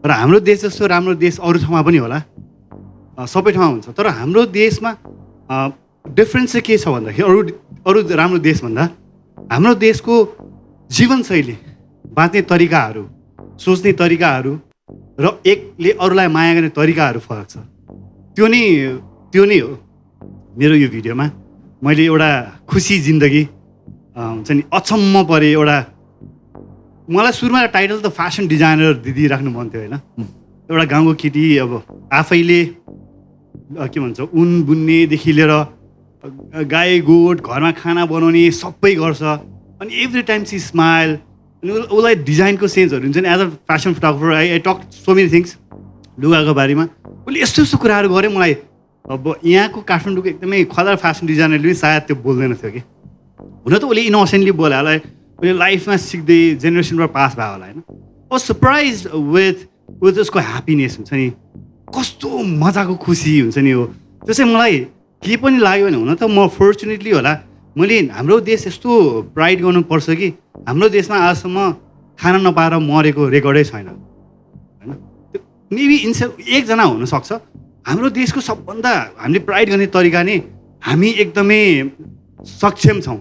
तर हाम्रो देश जस्तो राम्रो देश अरू ठाउँमा पनि होला, सबै ठाउँमा हुन्छ. तर हाम्रो देशमा डिफ्रेन्स चाहिँ के छ भन्दाखेरि अरू राम्रो देशभन्दा हाम्रो देशको जीवनशैली, बाँच्ने तरिकाहरू, सोच्ने तरिकाहरू र एकले अरूलाई माया गर्ने तरिकाहरू फरक छ. त्यो नै हो मेरो यो भिडियोमा. मैले एउटा खुसी जिन्दगी हुन्छ नि अचम्म परे. मलाई सुरुमा टाइटल त फेसन डिजाइनर दिदी राख्नु मन थियो होइन. एउटा गाउँको केटी अब आफैले के भन्छ उन बुन्नेदेखि लिएर गाई गोठ घरमा खाना बनाउने सबै गर्छ. अनि एभ्री टाइम सी स्माइल. अनि उसलाई डिजाइनको सेन्सहरू हुन्छ नि. As a fashion photographer I talk so many things लुगाको बारेमा. उसले यस्तो यस्तो कुराहरू गऱ्यो. मलाई अब यहाँको काठमाडौँको एकदमै खतरा फेसन डिजाइनरले पनि सायद त्यो बोल्दैन थियो कि. हुन त उसले इनोसेन्टली बोल्यो होला, उसले लाइफमा सिक्दै जेनेरेसनबाट पास भयो होला होइन. ओ सरप्राइज विथ उसको ह्याप्पिनेस हुन्छ नि. कस्तो मजाको खुसी हुन्छ नि हो. त्यो चाहिँ मलाई के पनि लाग्यो भने हुन त म फर्चुनेटली होला मैले हाम्रो देश यस्तो प्राइड गर्नुपर्छ कि हाम्रो देशमा आजसम्म खाना नपाएर मरेको रेकर्डै छैन होइन. मेबी एकजना हुनसक्छ. हाम्रो देशको सबभन्दा हामीले प्राइड गर्ने तरिका नै हामी एकदमै सक्षम छौँ.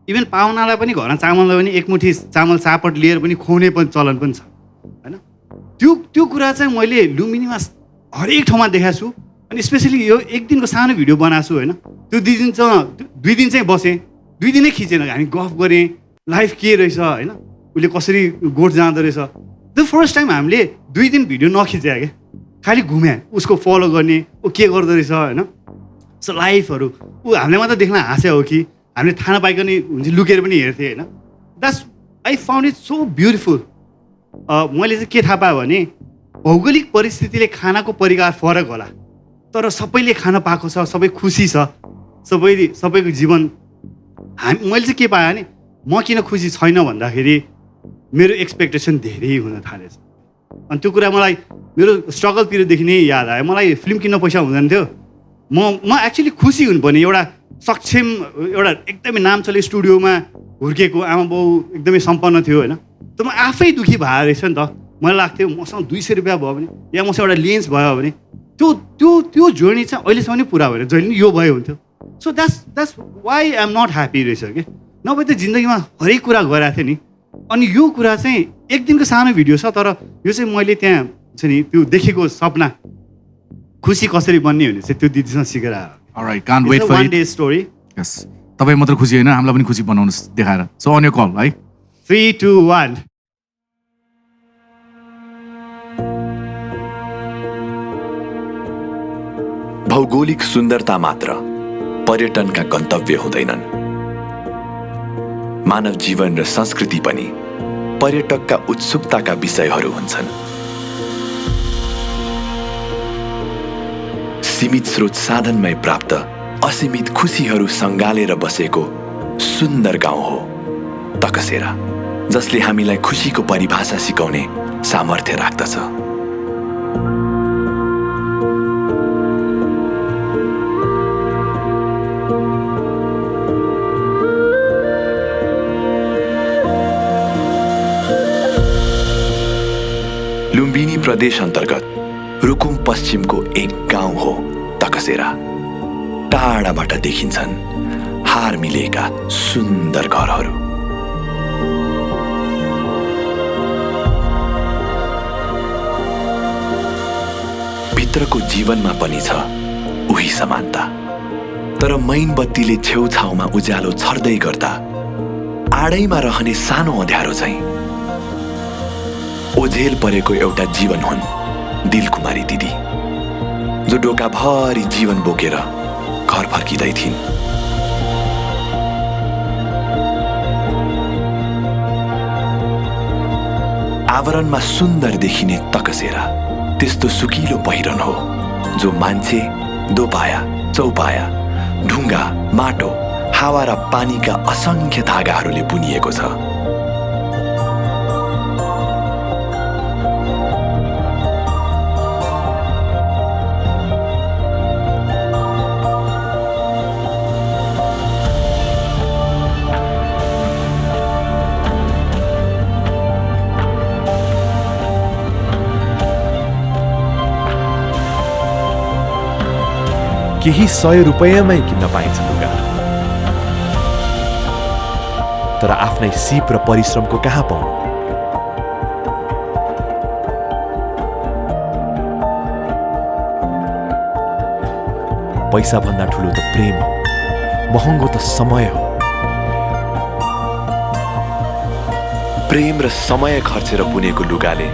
इभन पाहुनालाई पनि घरमा चामललाई पनि एकमुठी चामल चापट लिएर पनि खुवाउने पनि चलन पनि छ होइन. त्यो कुरा चाहिँ मैले लुम्बिनीमा हरेक ठाउँमा देखाएको छु. अनि स्पेसली यो एक दिनको सानो भिडियो बनाएको छु होइन. त्यो 2 दिन चाहिँ बसेँ, 2 दिनै खिचेन. हामी गफ गऱ्यौँ, लाइफ के रहेछ होइन, उसले कसरी गोठ जाँदो रहेछ. द फर्स्ट टाइम हामीले 2 दिन भिडियो नखिचे क्या, खालि घुम्या उसको फलो गर्ने, ऊ के गर्दो रहेछ होइन. सो लाइफहरू ऊ हामीले मात्र देख्न हाँस्या हो कि हामीले थाहा नपाइकन हुन्छ लुकेर पनि हेर्थेँ होइन. That's I found it so beautiful. मैले चाहिँ के थाहा पाएँ भने भौगोलिक परिस्थितिले खानाको परिकार फरक होला, तर सबैले खान पाएको छ, सबै खुसी छ, सबैको जीवन. मैले चाहिँ के पाएँ भने म किन खुसी छैन भन्दाखेरि मेरो एक्सपेक्टेसन धेरै हुन थालेछ. अनि त्यो कुरा मलाई मेरो स्ट्रगल पिरियडदेखि नै याद आयो. मलाई फिल्म किन्न पैसा हुँदैन थियो. म एक्चुअली खुसी हुनुपर्ने एउटा सक्षम, एउटा एकदमै नाम चले स्टुडियोमा हुर्केको आमा बाउ एकदमै सम्पन्न थियो होइन. त म आफै दुःखी भएर रहेछ नि त. मलाई लाग्थ्यो मसँग 200 रुपियाँ भयो भने या मसँग एउटा लेन्स भयो भने त्यो जर्नी चाहिँ अहिलेसम्म नै पुरा भएर जहिले नि यो भयो हुन्थ्यो. So that's why I am not happy रहेछ कि. नभए त जिन्दगीमा हरेक कुरा गरेको थिएँ नि. अनि यो कुरा चाहिँ एक दिनको सानो भिडियो छ, तर यो चाहिँ मैले त्यहाँ छ नि त्यो देखेको सपना खुसी कसरी बन्ने भने चाहिँ त्यो दिदीसँग सिकेर आयो। Alright, can't wait for one it. day story. Yes. तपाईँ मात्र खुसी होइन, हामीलाई पनि खुसी बनाउनुहोस् देखाएर. So on your call, है? 3, 2, 1. भौगोलिक सुन्दरता मात्र पर्यटनका गन्तव्य हुँदैनन्। मानव जीवन र संस्कृति पनि पर्यटकका उत्सुकताका विषयहरू हुन्छन्। सीमित स्रोत साधनमै प्राप्त असीमित खुसीहरू सँगालेर बसेको सुन्दर गाउँ हो तकसेरा, जसले हामीलाई खुसीको परिभाषा सिकाउने सामर्थ्य राख्दछ। लुम्बिनी प्रदेश अन्तर्गत रुकुम पश्चिमको एक गाउँ हो तकसेरा। टाढाबाट देखिन्छन् हार मिलेका सुन्दर घरहरू। भित्रको जीवनमा पनि छ उही समानता, तर मैनबत्तीले छेउछाउमा उज्यालो छर्दै गर्दा आडैमा रहने सानो अँध्यारो चाहिँ ओझेल परेको एउटा जीवन हुन् दिलकुमारी दिदी, जो डोकाभरि जीवन बोकेर घर फर्किँदै थिइन्। आवरणमा सुन्दर देखिने तकसेरा त्यस्तो सुकिलो पहिरन हो जो मान्छे, दोपाया, चौपाया, ढुङ्गा, माटो, हावा र पानीका असंख्य धागाहरूले बुनिएको छ। केही 100 रुपैयाँमै किन्न पाइन्छ लुगा, तर आफ्नै सिप र परिश्रमको कहाँ पाउनु? पैसा भन्दा ठुलो त प्रेम हो, महँगो त समय हो। प्रेम र समय खर्चेर बुनेको लुगाले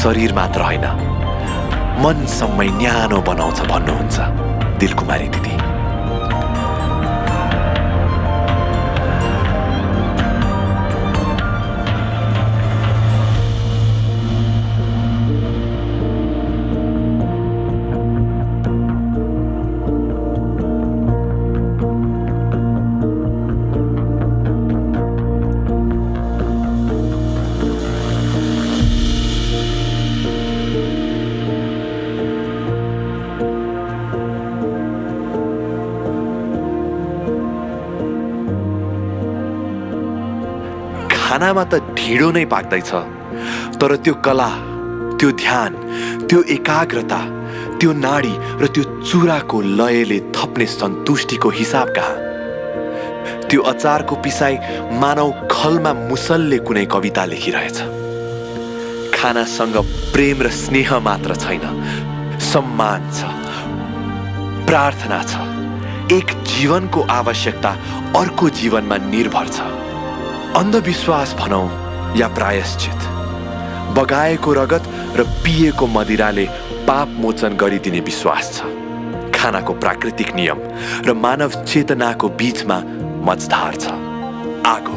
शरीर मात्र होइन मनसम्मै न्यानो बनाउँछ भन्नुहुन्छ दिलकुमारी दिदी। खानामा त ढिँडो नै पाक्दैछ, तर त्यो कला, त्यो ध्यान, त्यो एकाग्रता, त्यो नाडी र त्यो चुराको लयले थप्ने सन्तुष्टिको हिसाब कहाँ? त्यो अचारको पिसाई मानव खलमा मुसलले कुनै कविता लेखिरहेछ। खानासँग प्रेम र स्नेह मात्र छैन, सम्मान छ, प्रार्थना छ, एक जीवनको आवश्यकता अर्को जीवनमा निर्भर छ। अन्धविश्वास भनौं या प्रायश्चित, बगाएको रगत र पिएको मदिराले पाप मोचन गरिदिने विश्वास छ। खानाको प्राकृतिक नियम र मानव चेतनाको बीचमा मझधार छ। आगो,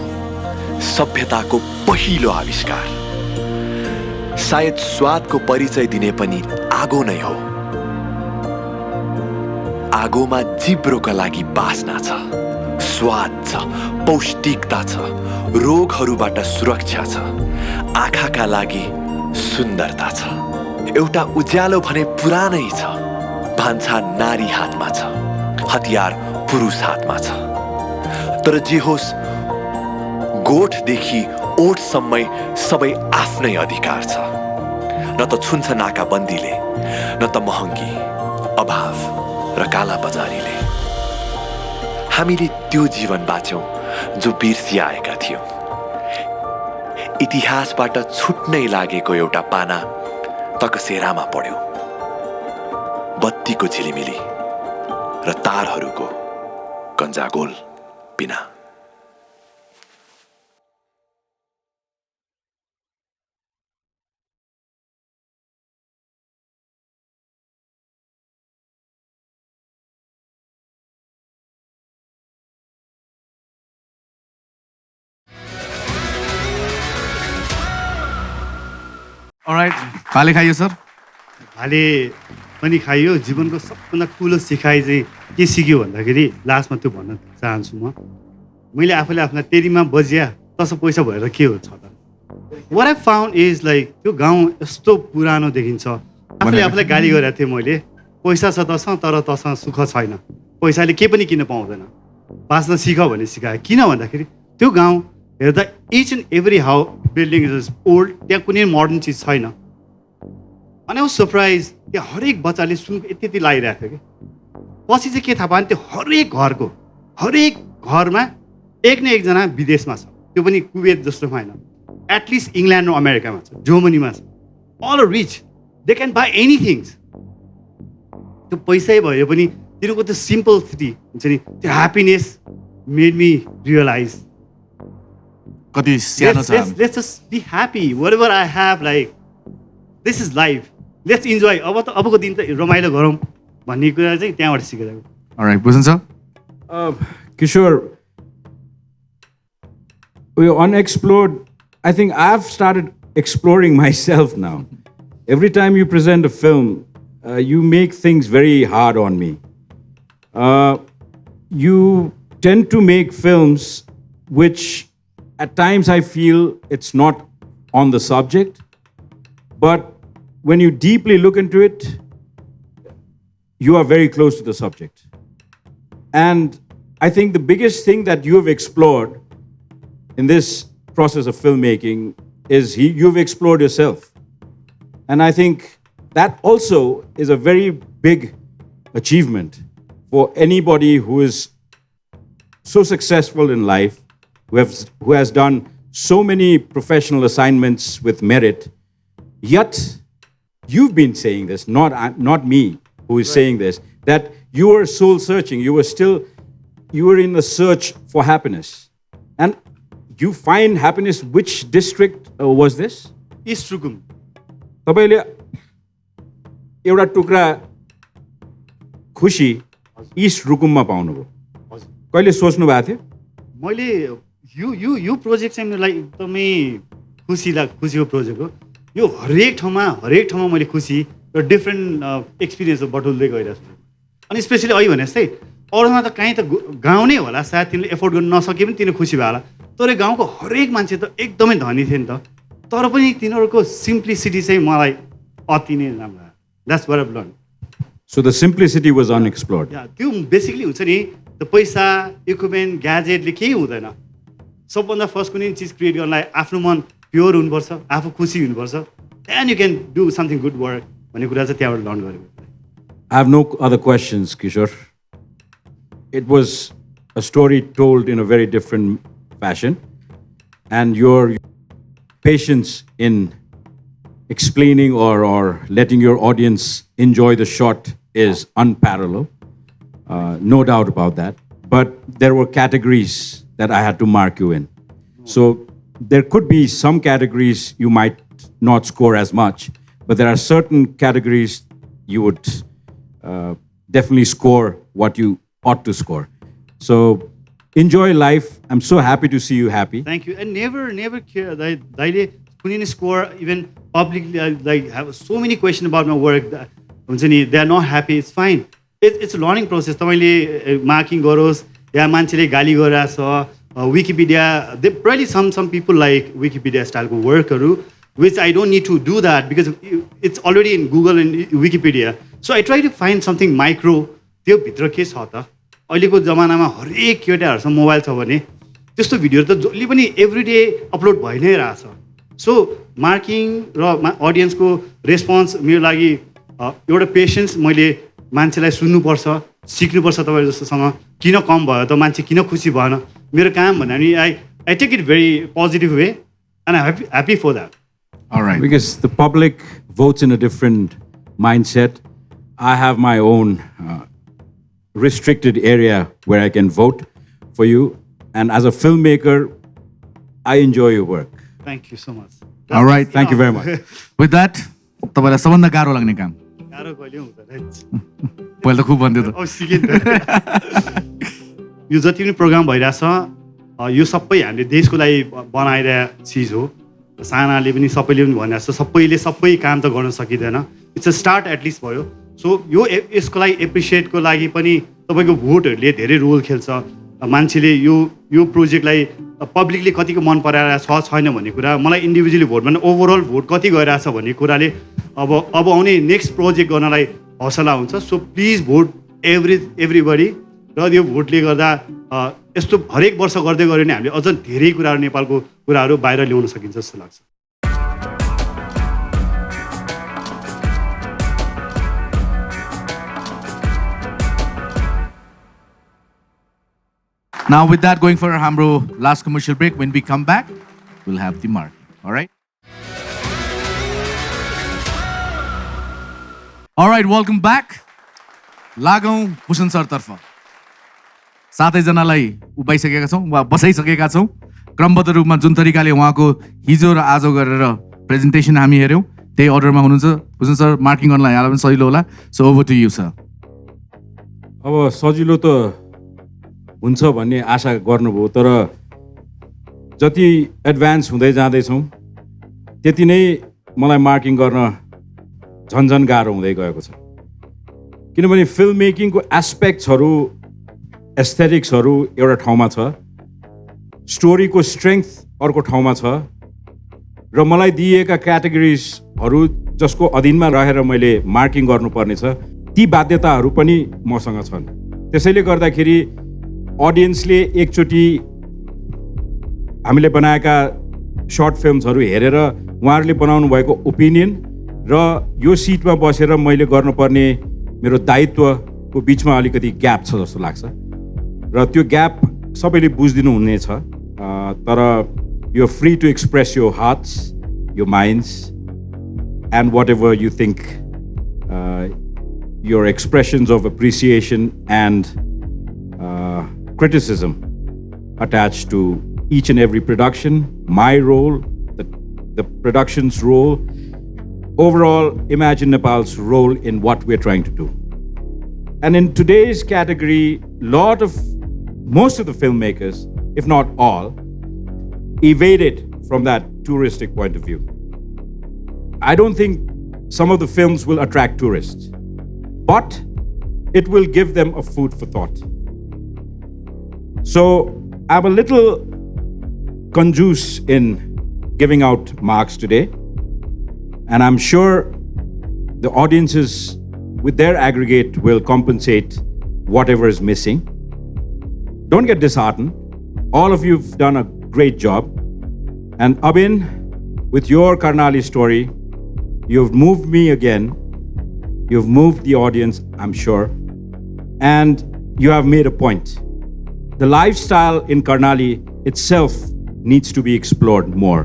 सभ्यताको पहिलो आविष्कार। सायद स्वादको परिचय दिने पनि आगो नै हो। आगोमा जिब्रोका लागि बास्ना छ, स्वाद छ, पौष्टिकता छ, रोगहरूबाट सुरक्षा छ, आँखाका लागि सुन्दरता छ। एउटा उज्यालो भने पुरानै छ, भान्सा नारी हातमा छ, हतियार पुरुष हातमा छ। तर जे होस्, गोठदेखि ओठसम्मै सबै आफ्नै अधिकार छ। न त छुन्छ नाकाबन्दीले, न त महँगी, अभाव र काला बजारीले। हामीले त्यो जीवन बाँच्यौं जो बिर्सिआएका थियौं। इतिहासबाट छुट्नै लागेको एउटा पाना तकसेरामा पढ्यो। बत्तीको झिलिमिली र तारहरूको गन्जागोल बिना। अलराइट, भाले खाइयो सर? भाले पनि खाइयो। जीवनको सबभन्दा ठुलो सिकाइ चाहिँ के सिक्यो भन्दाखेरि लास्टमा त्यो भन्न चाहन्छु म। मैले आफूले आफ्ना टेरीमा बजिया तस पैसा भएर के हो छ त। What I found is like त्यो गाउँ यस्तो पुरानो देखिन्छ। आफूलाई गाली गरेको थिएँ मैले, पैसा छ तसँग तर तसँग सुख छैन, पैसाले के पनि किन्न पाउँदैन, बाँच्न सिक भन्ने सिकायो। किन भन्दाखेरि त्यो गाउँ हेर्दा each and every building is old, त्यहाँ कुनै मोडर्न चिज छैन। अनि ऊ सरप्राइज त्यहाँ हरेक बच्चाले सुनको यति यति लगाइरहेको थियो कि। पछि चाहिँ के थाहा पायो भने त्यो हरेक घरमा एक न एकजना विदेशमा छ, त्यो पनि कुवेत जस्तो होइन, एटलिस्ट इङ्ल्यान्ड र अमेरिकामा छ, जर्मनीमा छ। All rich, they can buy anythings. त्यो पैसै भयो पनि तिनीहरूको त्यो सिम्पलिसिटी हुन्छ नि, त्यो ह्याप्पिनेस मेड मी रियलाइज कति सानो छ। Let's just be happy whatever I have, like this is life, let's enjoy. अबको दिन त रमाइलो गरौँ भन्ने कुरा चाहिँ त्यहाँबाट सिकेर। अलराइट, बुझ्नु छ Kishore, we're unexplored. I think I've started exploring myself now. Every time you present a film, you make things very hard on me. You tend to make films which at times I feel it's not on the subject, but when you deeply look into it, you are very close to the subject. And I think the biggest thing that you have explored in this process of filmmaking is you've explored yourself. And I think that also is a very big achievement for anybody who is so successful in life, who has done so many professional assignments with merit. Yet, you've been saying this, not me who is saying this, that you were soul searching. You were in the search for happiness. And you find happiness, which district was this? East Rukum. तपाईले एउटा टुक्रा खुशी east रुकुममा पाउनुभयो, कहिले सोच्नु भएको थियो? मैले यो प्रोजेक्ट चाहिँ मलाई एकदमै खुसीको प्रोजेक्ट हो। यो हरेक ठाउँमा मैले खुसी र डिफ्रेन्ट एक्सपिरियन्स बटुल्दै गइरहेको छु। अनि स्पेसली अहिले भने जस्तै अरूमा त कहीँ त गाउँ नै होला, सायद तिनीहरूले एफोर्ड गर्न नसके पनि तिनीहरू खुसी भयो होला, तर गाउँको हरेक मान्छे त एकदमै धनी थियो नि त, तर पनि तिनीहरूको सिम्प्लिसिटी चाहिँ मलाई अति नै राम्रो लाग्यो। That's what I've learn. So the simplicity was unexplored. त्यो बेसिकली हुन्छ नि, त्यो पैसा, इक्विपमेन्ट, ग्याजेटले केही हुँदैन। सबभन्दा फर्स्ट कुनै चिज क्रिएट गर्नलाई आफ्नो मन प्योर हुनुपर्छ, आफू खुसी हुनुपर्छ, then you can do something good work भन्ने कुरा चाहिँ त्यहाँबाट लर्न गरेको। I have no other questions, Kishore. It was a story told in a very different fashion, and your patience in explaining or letting your audience enjoy the shot is unparalleled. No doubt about that. But there were categories that I had to mark you in. So there could be some categories you might not score as much, but there are certain categories you would definitely score what you ought to score. So enjoy life. I'm so happy to see you happy. Thank you. And never care. Daile kunai score, even publicly, like have so many questions about my work. They are not happy. It's fine. It's a learning process. Tamaile marking goros, ya manchele gali gora so Wikipedia. There probably some people like Wikipedia style work, which I don't need to do that because it's already in Google and Wikipedia. So I try to find something micro. त्यो भित्र के छ त, अहिलेको जमानामा हरेक केटाहरुसँग mobile छ भने त्यस्तो भिडियोहरु त जहिले पनि एभ्रीडे अपलोड भइ नै रहेछ। सो मार्किङ र ऑडियन्सको रेस्पोन्स मेरो लागि एउटा पेशेन्स, मैले मान्छेलाई सुन्नुपर्छ, सिक्नुपर्छ तपाईहरु जस्तोसँग, किन कम भयो त, मान्छे किन खुसी भएन, मेरो काम भन्दा नि I take it very positive way and I'm happy for that. All right. Because the public votes in a different mindset. I have my own restricted area where I can vote for you. And as a filmmaker, I enjoy your work. Thank you so much. All right. Thank you very much. With that, तपाईँलाई सबभन्दा गाह्रो लाग्ने काम गाह्रो कहिले हुँदैन पहिला त खुब भन्थ्यो त यो जति पनि प्रोग्राम भइरहेछ यो सबै हामीले देशको लागि बनाइरहेको चिज हो सानाले पनि सबैले पनि भनिरहेको छ सबैले सबै काम त गर्न सकिँदैन इट्स अ स्टार्ट एटलिस्ट भयो सो यो यसको लागि एप्रिसिएटको लागि पनि तपाईँको भोटहरूले धेरै रोल खेल्छ मान्छेले यो प्रोजेक्टलाई पब्लिकले कतिको मन पराइरहेको छ छैन भन्ने कुरा मलाई इन्डिभिजुअली भोट भन्दा ओभरअल भोट कति गइरहेछ भन्ने कुराले अब आउने नेक्स्ट प्रोजेक्ट गर्नलाई हौसला हुन्छ सो प्लिज भोट एभ्रीबडी र यो भोटले गर्दा यस्तो हरेक वर्ष गर्दै गऱ्यो भने हामीले अझ धेरै कुराहरू नेपालको कुराहरू बाहिर ल्याउन सकिन्छ जस्तो लाग्छ Now with that, going for हाम्रो last commercial break. When we come back, we'll have the mark. All right? All right, welcome back. लागौँ भूषण सर तर्फ 7 जनालाई उभाइसकेका छौँ वा बसाइसकेका छौँ क्रमबद्ध रूपमा जुन तरिकाले उहाँको हिजो र आज गरेर प्रेजेन्टेसन हामी हेर्यौँ त्यही अर्डरमा हुनुहुन्छ भूषण सर मार्किङ गर्नलाई यहाँलाई पनि सजिलो होला so over to you sir अब सजिलो त हुन्छ भन्ने आशा गर्नुभयो तर जति एडभान्स हुँदै जाँदैछौँ त्यति नै मलाई मार्किङ गर्न झन्झन गाह्रो हुँदै गएको छ किनभने फिल्म मेकिङको एस्पेक्ट्सहरू एस्थेटिक्सहरू एउटा ठाउँमा छ स्टोरीको स्ट्रेङ्थ अर्को ठाउँमा छ र मलाई दिएका क्याटेगोरिजहरू जसको अधीनमा रहेर मैले मार्किङ गर्नुपर्ने छ ती बाध्यताहरू पनि मसँग छन् त्यसैले गर्दाखेरि अडियन्सले एकचोटि हामीले बनाएका सर्ट फिल्म्सहरू हेरेर उहाँहरूले बनाउनु भएको ओपिनियन र यो सिटमा बसेर मैले गर्नुपर्ने मेरो दायित्वको बिचमा अलिकति ग्याप छ जस्तो लाग्छ र त्यो ग्याप सबैले बुझिदिनु हुनेछ तर यो free to express your hearts your minds and whatever you think your expressions of appreciation and criticism attached to each and every production, my role, the production's role, overall Imagine Nepal's role in what we're trying to do. And in today's category, most of the filmmakers, if not all, evaded from that touristic point of view. I don't think some of the films will attract tourists, but it will give them a food for thought. So I'm a little conjuice in giving out marks today, and I'm sure the audiences with their aggregate will compensate whatever is missing. Don't get disheartened. All of you've done a great job. And Abin, with your Karnali story, you've moved me again. You've moved the audience, I'm sure. And you have made a point. The lifestyle in Karnali itself needs to be explored more.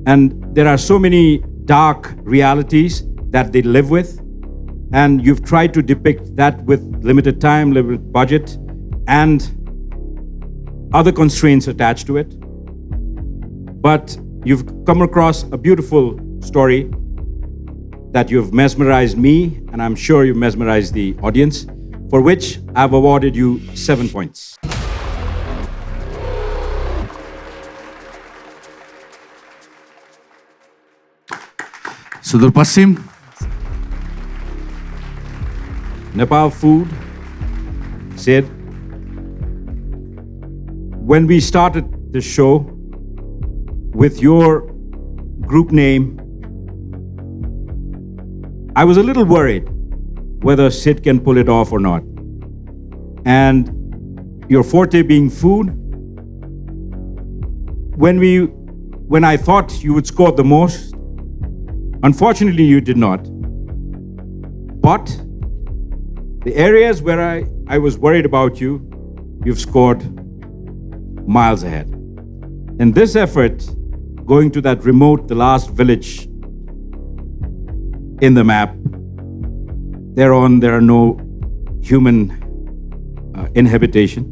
And there are so many dark realities that they live with. And you've tried to depict that with limited time, limited budget, and other constraints attached to it. But you've come across a beautiful story that you've mesmerized me, and I'm sure you've mesmerized the audience, for which I've awarded you 7 points. Sudur Pasim. Nepal Food said, when we started the show with your group name, I was a little worried whether Sid can pull it off or not. And your forte being food, when I thought you would score the most, unfortunately you did not. But the areas where I was worried about you, you've scored miles ahead. In this effort, going to that remote, the last village in the map, thereon there are no human inhabitation.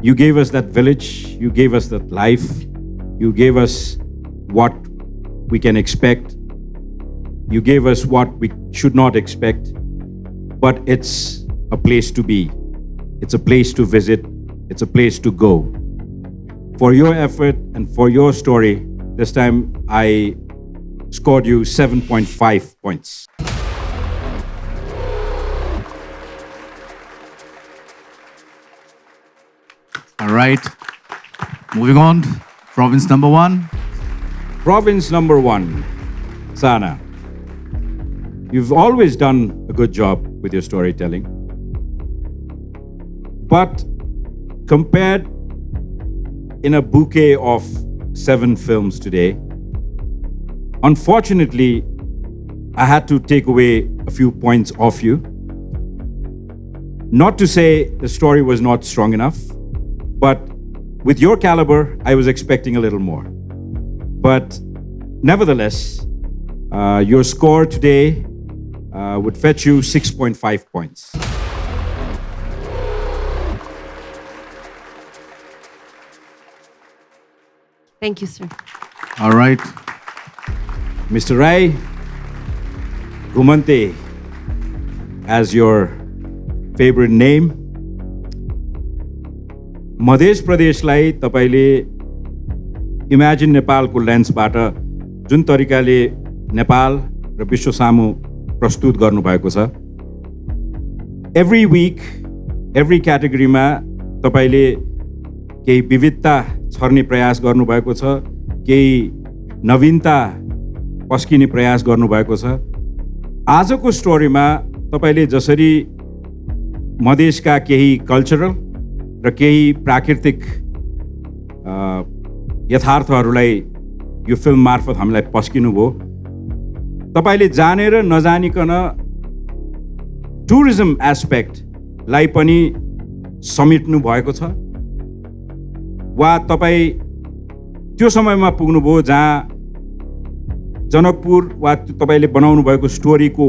You gave us that village, you gave us that life, you gave us what we can expect, you gave us what we should not expect, but it's a place to be, it's a place to visit, it's a place to go. For your effort and for your story, this time I scored you 7.5 points. All right. Moving on. Province number 1. Province number 1, Sana. You've always done a good job with your storytelling. But compared in a bouquet of 7 films today, unfortunately, I had to take away a few points off you. Not to say the story was not strong enough, but with your caliber, I was expecting a little more. But nevertheless, your score today would fetch you 6.5 points. Thank you, sir. All right. Mr. Rai, Gumante as your favorite name. मध्य प्रदेशलाई तपाईले imagine नेपालको लेन्सबाट जुन तरिकाले नेपाल र विश्व सामु प्रस्तुत गर्नुभएको छ, एभ्री विक एभ्री क्याटेगोरीमा तपाईले केही विविधता छर्ने प्रयास गर्नुभएको छ, केही नवीनता पस्किने प्रयास गर्नुभएको छ। आजको स्टोरीमा तपाईले जसरी मधेसका केही कल्चरल र केही प्राकृतिक यथार्थहरूलाई यो फिल्म मार्फत हामीलाई पस्किनु भयो। तपाईले जानेर नजानिकन टुरिज्म एस्पेक्टलाई पनि समेट्नु भएको छ, वा तपाई त्यो समयमा पुग्नुभयो जहाँ जनकपुर वा तपाईले बनाउनु भएको स्टोरीको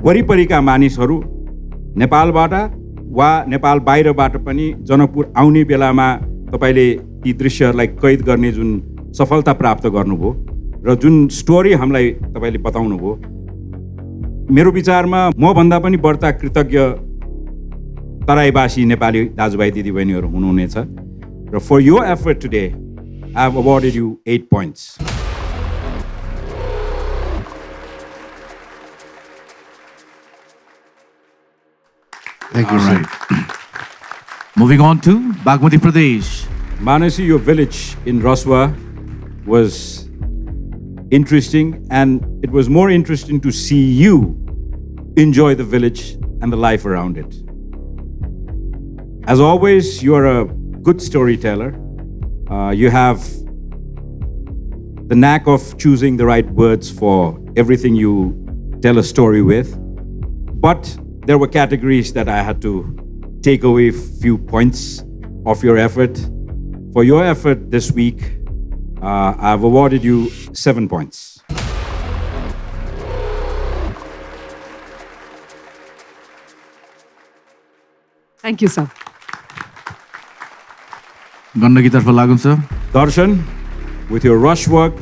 वरिपरिका मानिसहरू नेपालबाट वा नेपाल बाहिरबाट पनि जनकपुर आउने बेलामा तपाईले ती दृश्यहरूलाई कैद गर्ने जुन सफलता प्राप्त गर्नुभयो र जुन स्टोरी हामीलाई तपाईले बताउनु भयो, मेरो विचारमा म भन्दा पनि बढ्ता कृतज्ञ तराईवासी नेपाली दाजुभाइ दिदीबहिनीहरू हुनुहुनेछ र for your effort today I have awarded you 8 points. Thank you, sir. Moving on to Bagmati Pradesh. Manasi, your village in Raswa was interesting, and it was more interesting to see you enjoy the village and the life around it. As always, you are a good storyteller. You have the knack of choosing the right words for everything you tell a story with. But there were categories that I had to take away a few points of your effort. For your effort this week, I've awarded you 7 points. Thank you, sir. Gandagi tarfa lagun, sir. Darshan, with your rush work,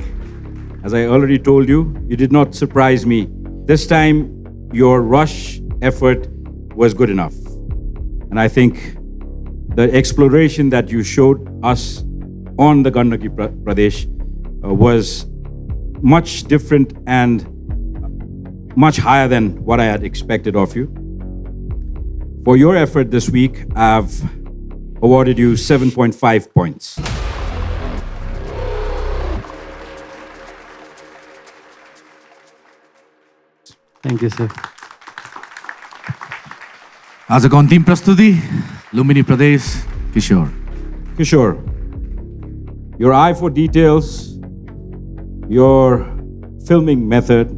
as I already told you, you did not surprise me. This time, your rush effort was good enough. And I think the exploration that you showed us on the Gandaki Pradesh was much different and much higher than what I had expected of you. For your effort this week, I've awarded you 7.5 points. Thank you, sir. आजको अन्तिम प्रस्तुति लुम्बिनी प्रदेश किशोर. Kishore, your eye for details, your filming method,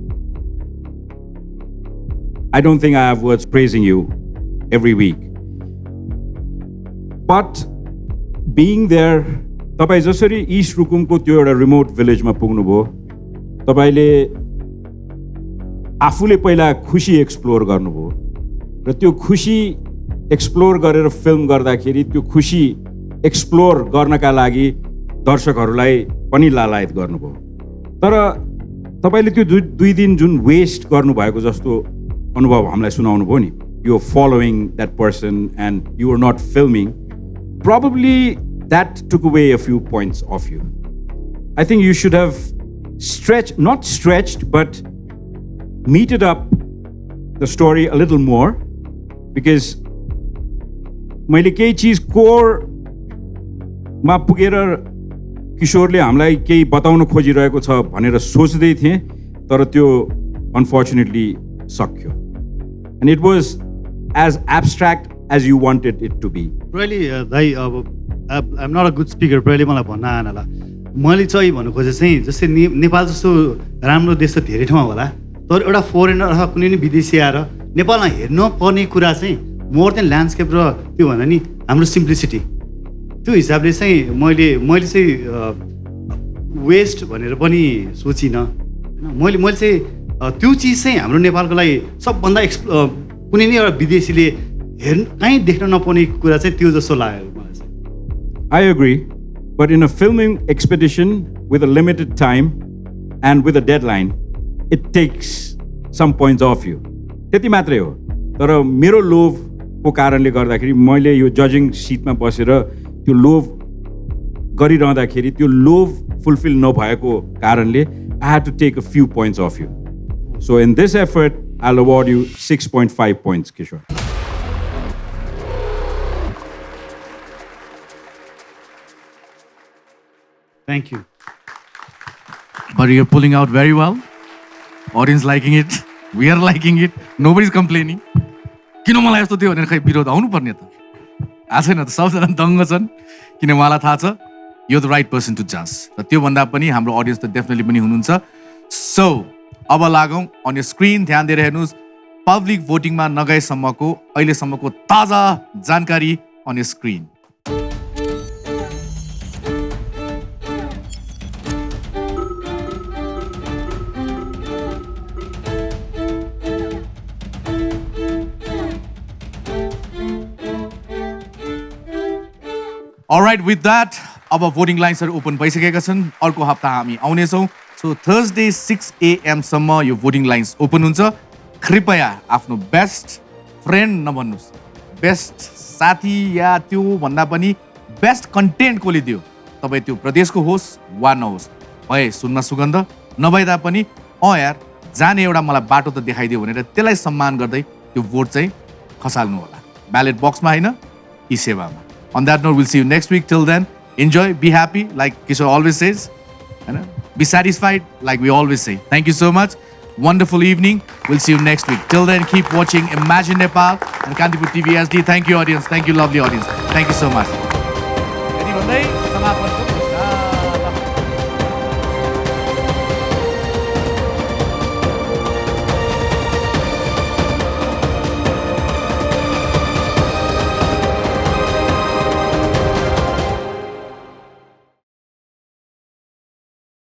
I don't think I have words praising you every week. But being there, तपाईं जसरी east रुकुमको त्यो एउटा remote भिलेजमा पुग्नुभयो, तपाईले आफूले पहिला खुसी एक्सप्लोर गर्नुभयो र त्यो खुसी एक्सप्लोर गरेर फिल्म गर्दाखेरि त्यो खुसी एक्सप्लोर गर्नका लागि दर्शकहरूलाई पनि लालायत गर्नुभयो। तर तपाईँले त्यो 2 दिन जुन वेस्ट गर्नुभएको जस्तो अनुभव हामीलाई सुनाउनु भयो नि, you are following that person and you are not filming, probably that took away a few points off you. I think you should have not stretched, but meted up the story a little more, because मैले केही चिज कोरमा पुगेर किशोरले हामीलाई केही बताउन खोजिरहेको छ भनेर सोच्दै थिएँ, तर त्यो अनफर्चुनेटली सक्यो। And it was as abstract as you wanted it to be. Really, दाइ अब I'm not a good speaker, really मलाई भन्न आएन होला। मैले चाहिँ भन्नु खोजे चाहिँ जस्तै नेपाल जस्तो राम्रो देश त धेरै ठाउँमा होला, तर एउटा फरेनर अथवा कुनै पनि विदेशी आएर नेपालमा हेर्न पर्ने कुरा चाहिँ मोर देन ल्यान्डस्केप र त्यो भन्दा नि हाम्रो सिम्प्लिसिटी, त्यो हिसाबले चाहिँ मैले चाहिँ वेस्ट भनेर पनि सोचिनँ होइन। मैले चाहिँ त्यो चिज चाहिँ हाम्रो नेपालको लागि सबभन्दा कुनै नि एउटा विदेशीले कहीँ देख्न नपाउने कुरा चाहिँ त्यो जस्तो लाग्यो मलाई चाहिँ। I agree, but in a filming expedition with a limited time and with a deadline, it takes some points off you. त्यति मात्रै हो। तर मेरो लोभको कारणले गर्दाखेरि मैले यो जजिङ सिटमा बसेर त्यो लोभ गरिरहँदाखेरि त्यो लोभ फुलफिल नभएको कारणले I had to take a few points off you. So in this effort, I'll award you 6.5 points, Kishore. Thank you. But you're pulling out very well. Audience liking it. We are liking it. Nobody's complaining. किन मलाई यस्तो थियो भनेर खै विरोध आउनु पर्ने त आछ छैन त, सबजना दङ्ग छन् किन उहाँलाई थाहा छ यो द राइट पर्सन टु जज। र त्यो भन्दा पनि हाम्रो अडियन्स त डेफिनेटली पनि हुनुहुन्छ। सो अब लागौँ अन यो स्क्रिन, ध्यान दिएर हेर्नुहोस्। पब्लिक भोटिङमा नगएसम्मको अहिलेसम्मको ताजा जानकारी अन यो स्क्रिन। Alright, with that, अब भोटिङ लाइन्सहरू ओपन भइसकेका छन्। अर्को हप्ता हामी आउनेछौँ। सो थर्सडे 6 AM सम्म यो भोटिङ लाइन्स ओपन हुन्छ। कृपया आफ्नो बेस्ट फ्रेन्ड नभन्नुहोस्, बेस्ट साथी या त्यो भन्दा पनि बेस्ट कन्टेन्ट कसले दियो, तपाईँ त्यो प्रदेशको होस् वा नहोस्, भए सुन्न सुगन्ध नभए तापनि यार जाने एउटा मलाई बाटो त देखाइदियो भनेर त्यसलाई सम्मान गर्दै त्यो भोट चाहिँ खसाल्नु होला, ब्यालेट बक्समा होइन, ई सेवामा। On that note, we'll see you next week. Till then, enjoy, be happy, like Kishore always says. Be satisfied, like we always say. Thank you so much. Wonderful evening. We'll see you next week. Till then, keep watching Imagine Nepal and Kantipur TV SD. Thank you, audience. Thank you, lovely audience. Thank you so much.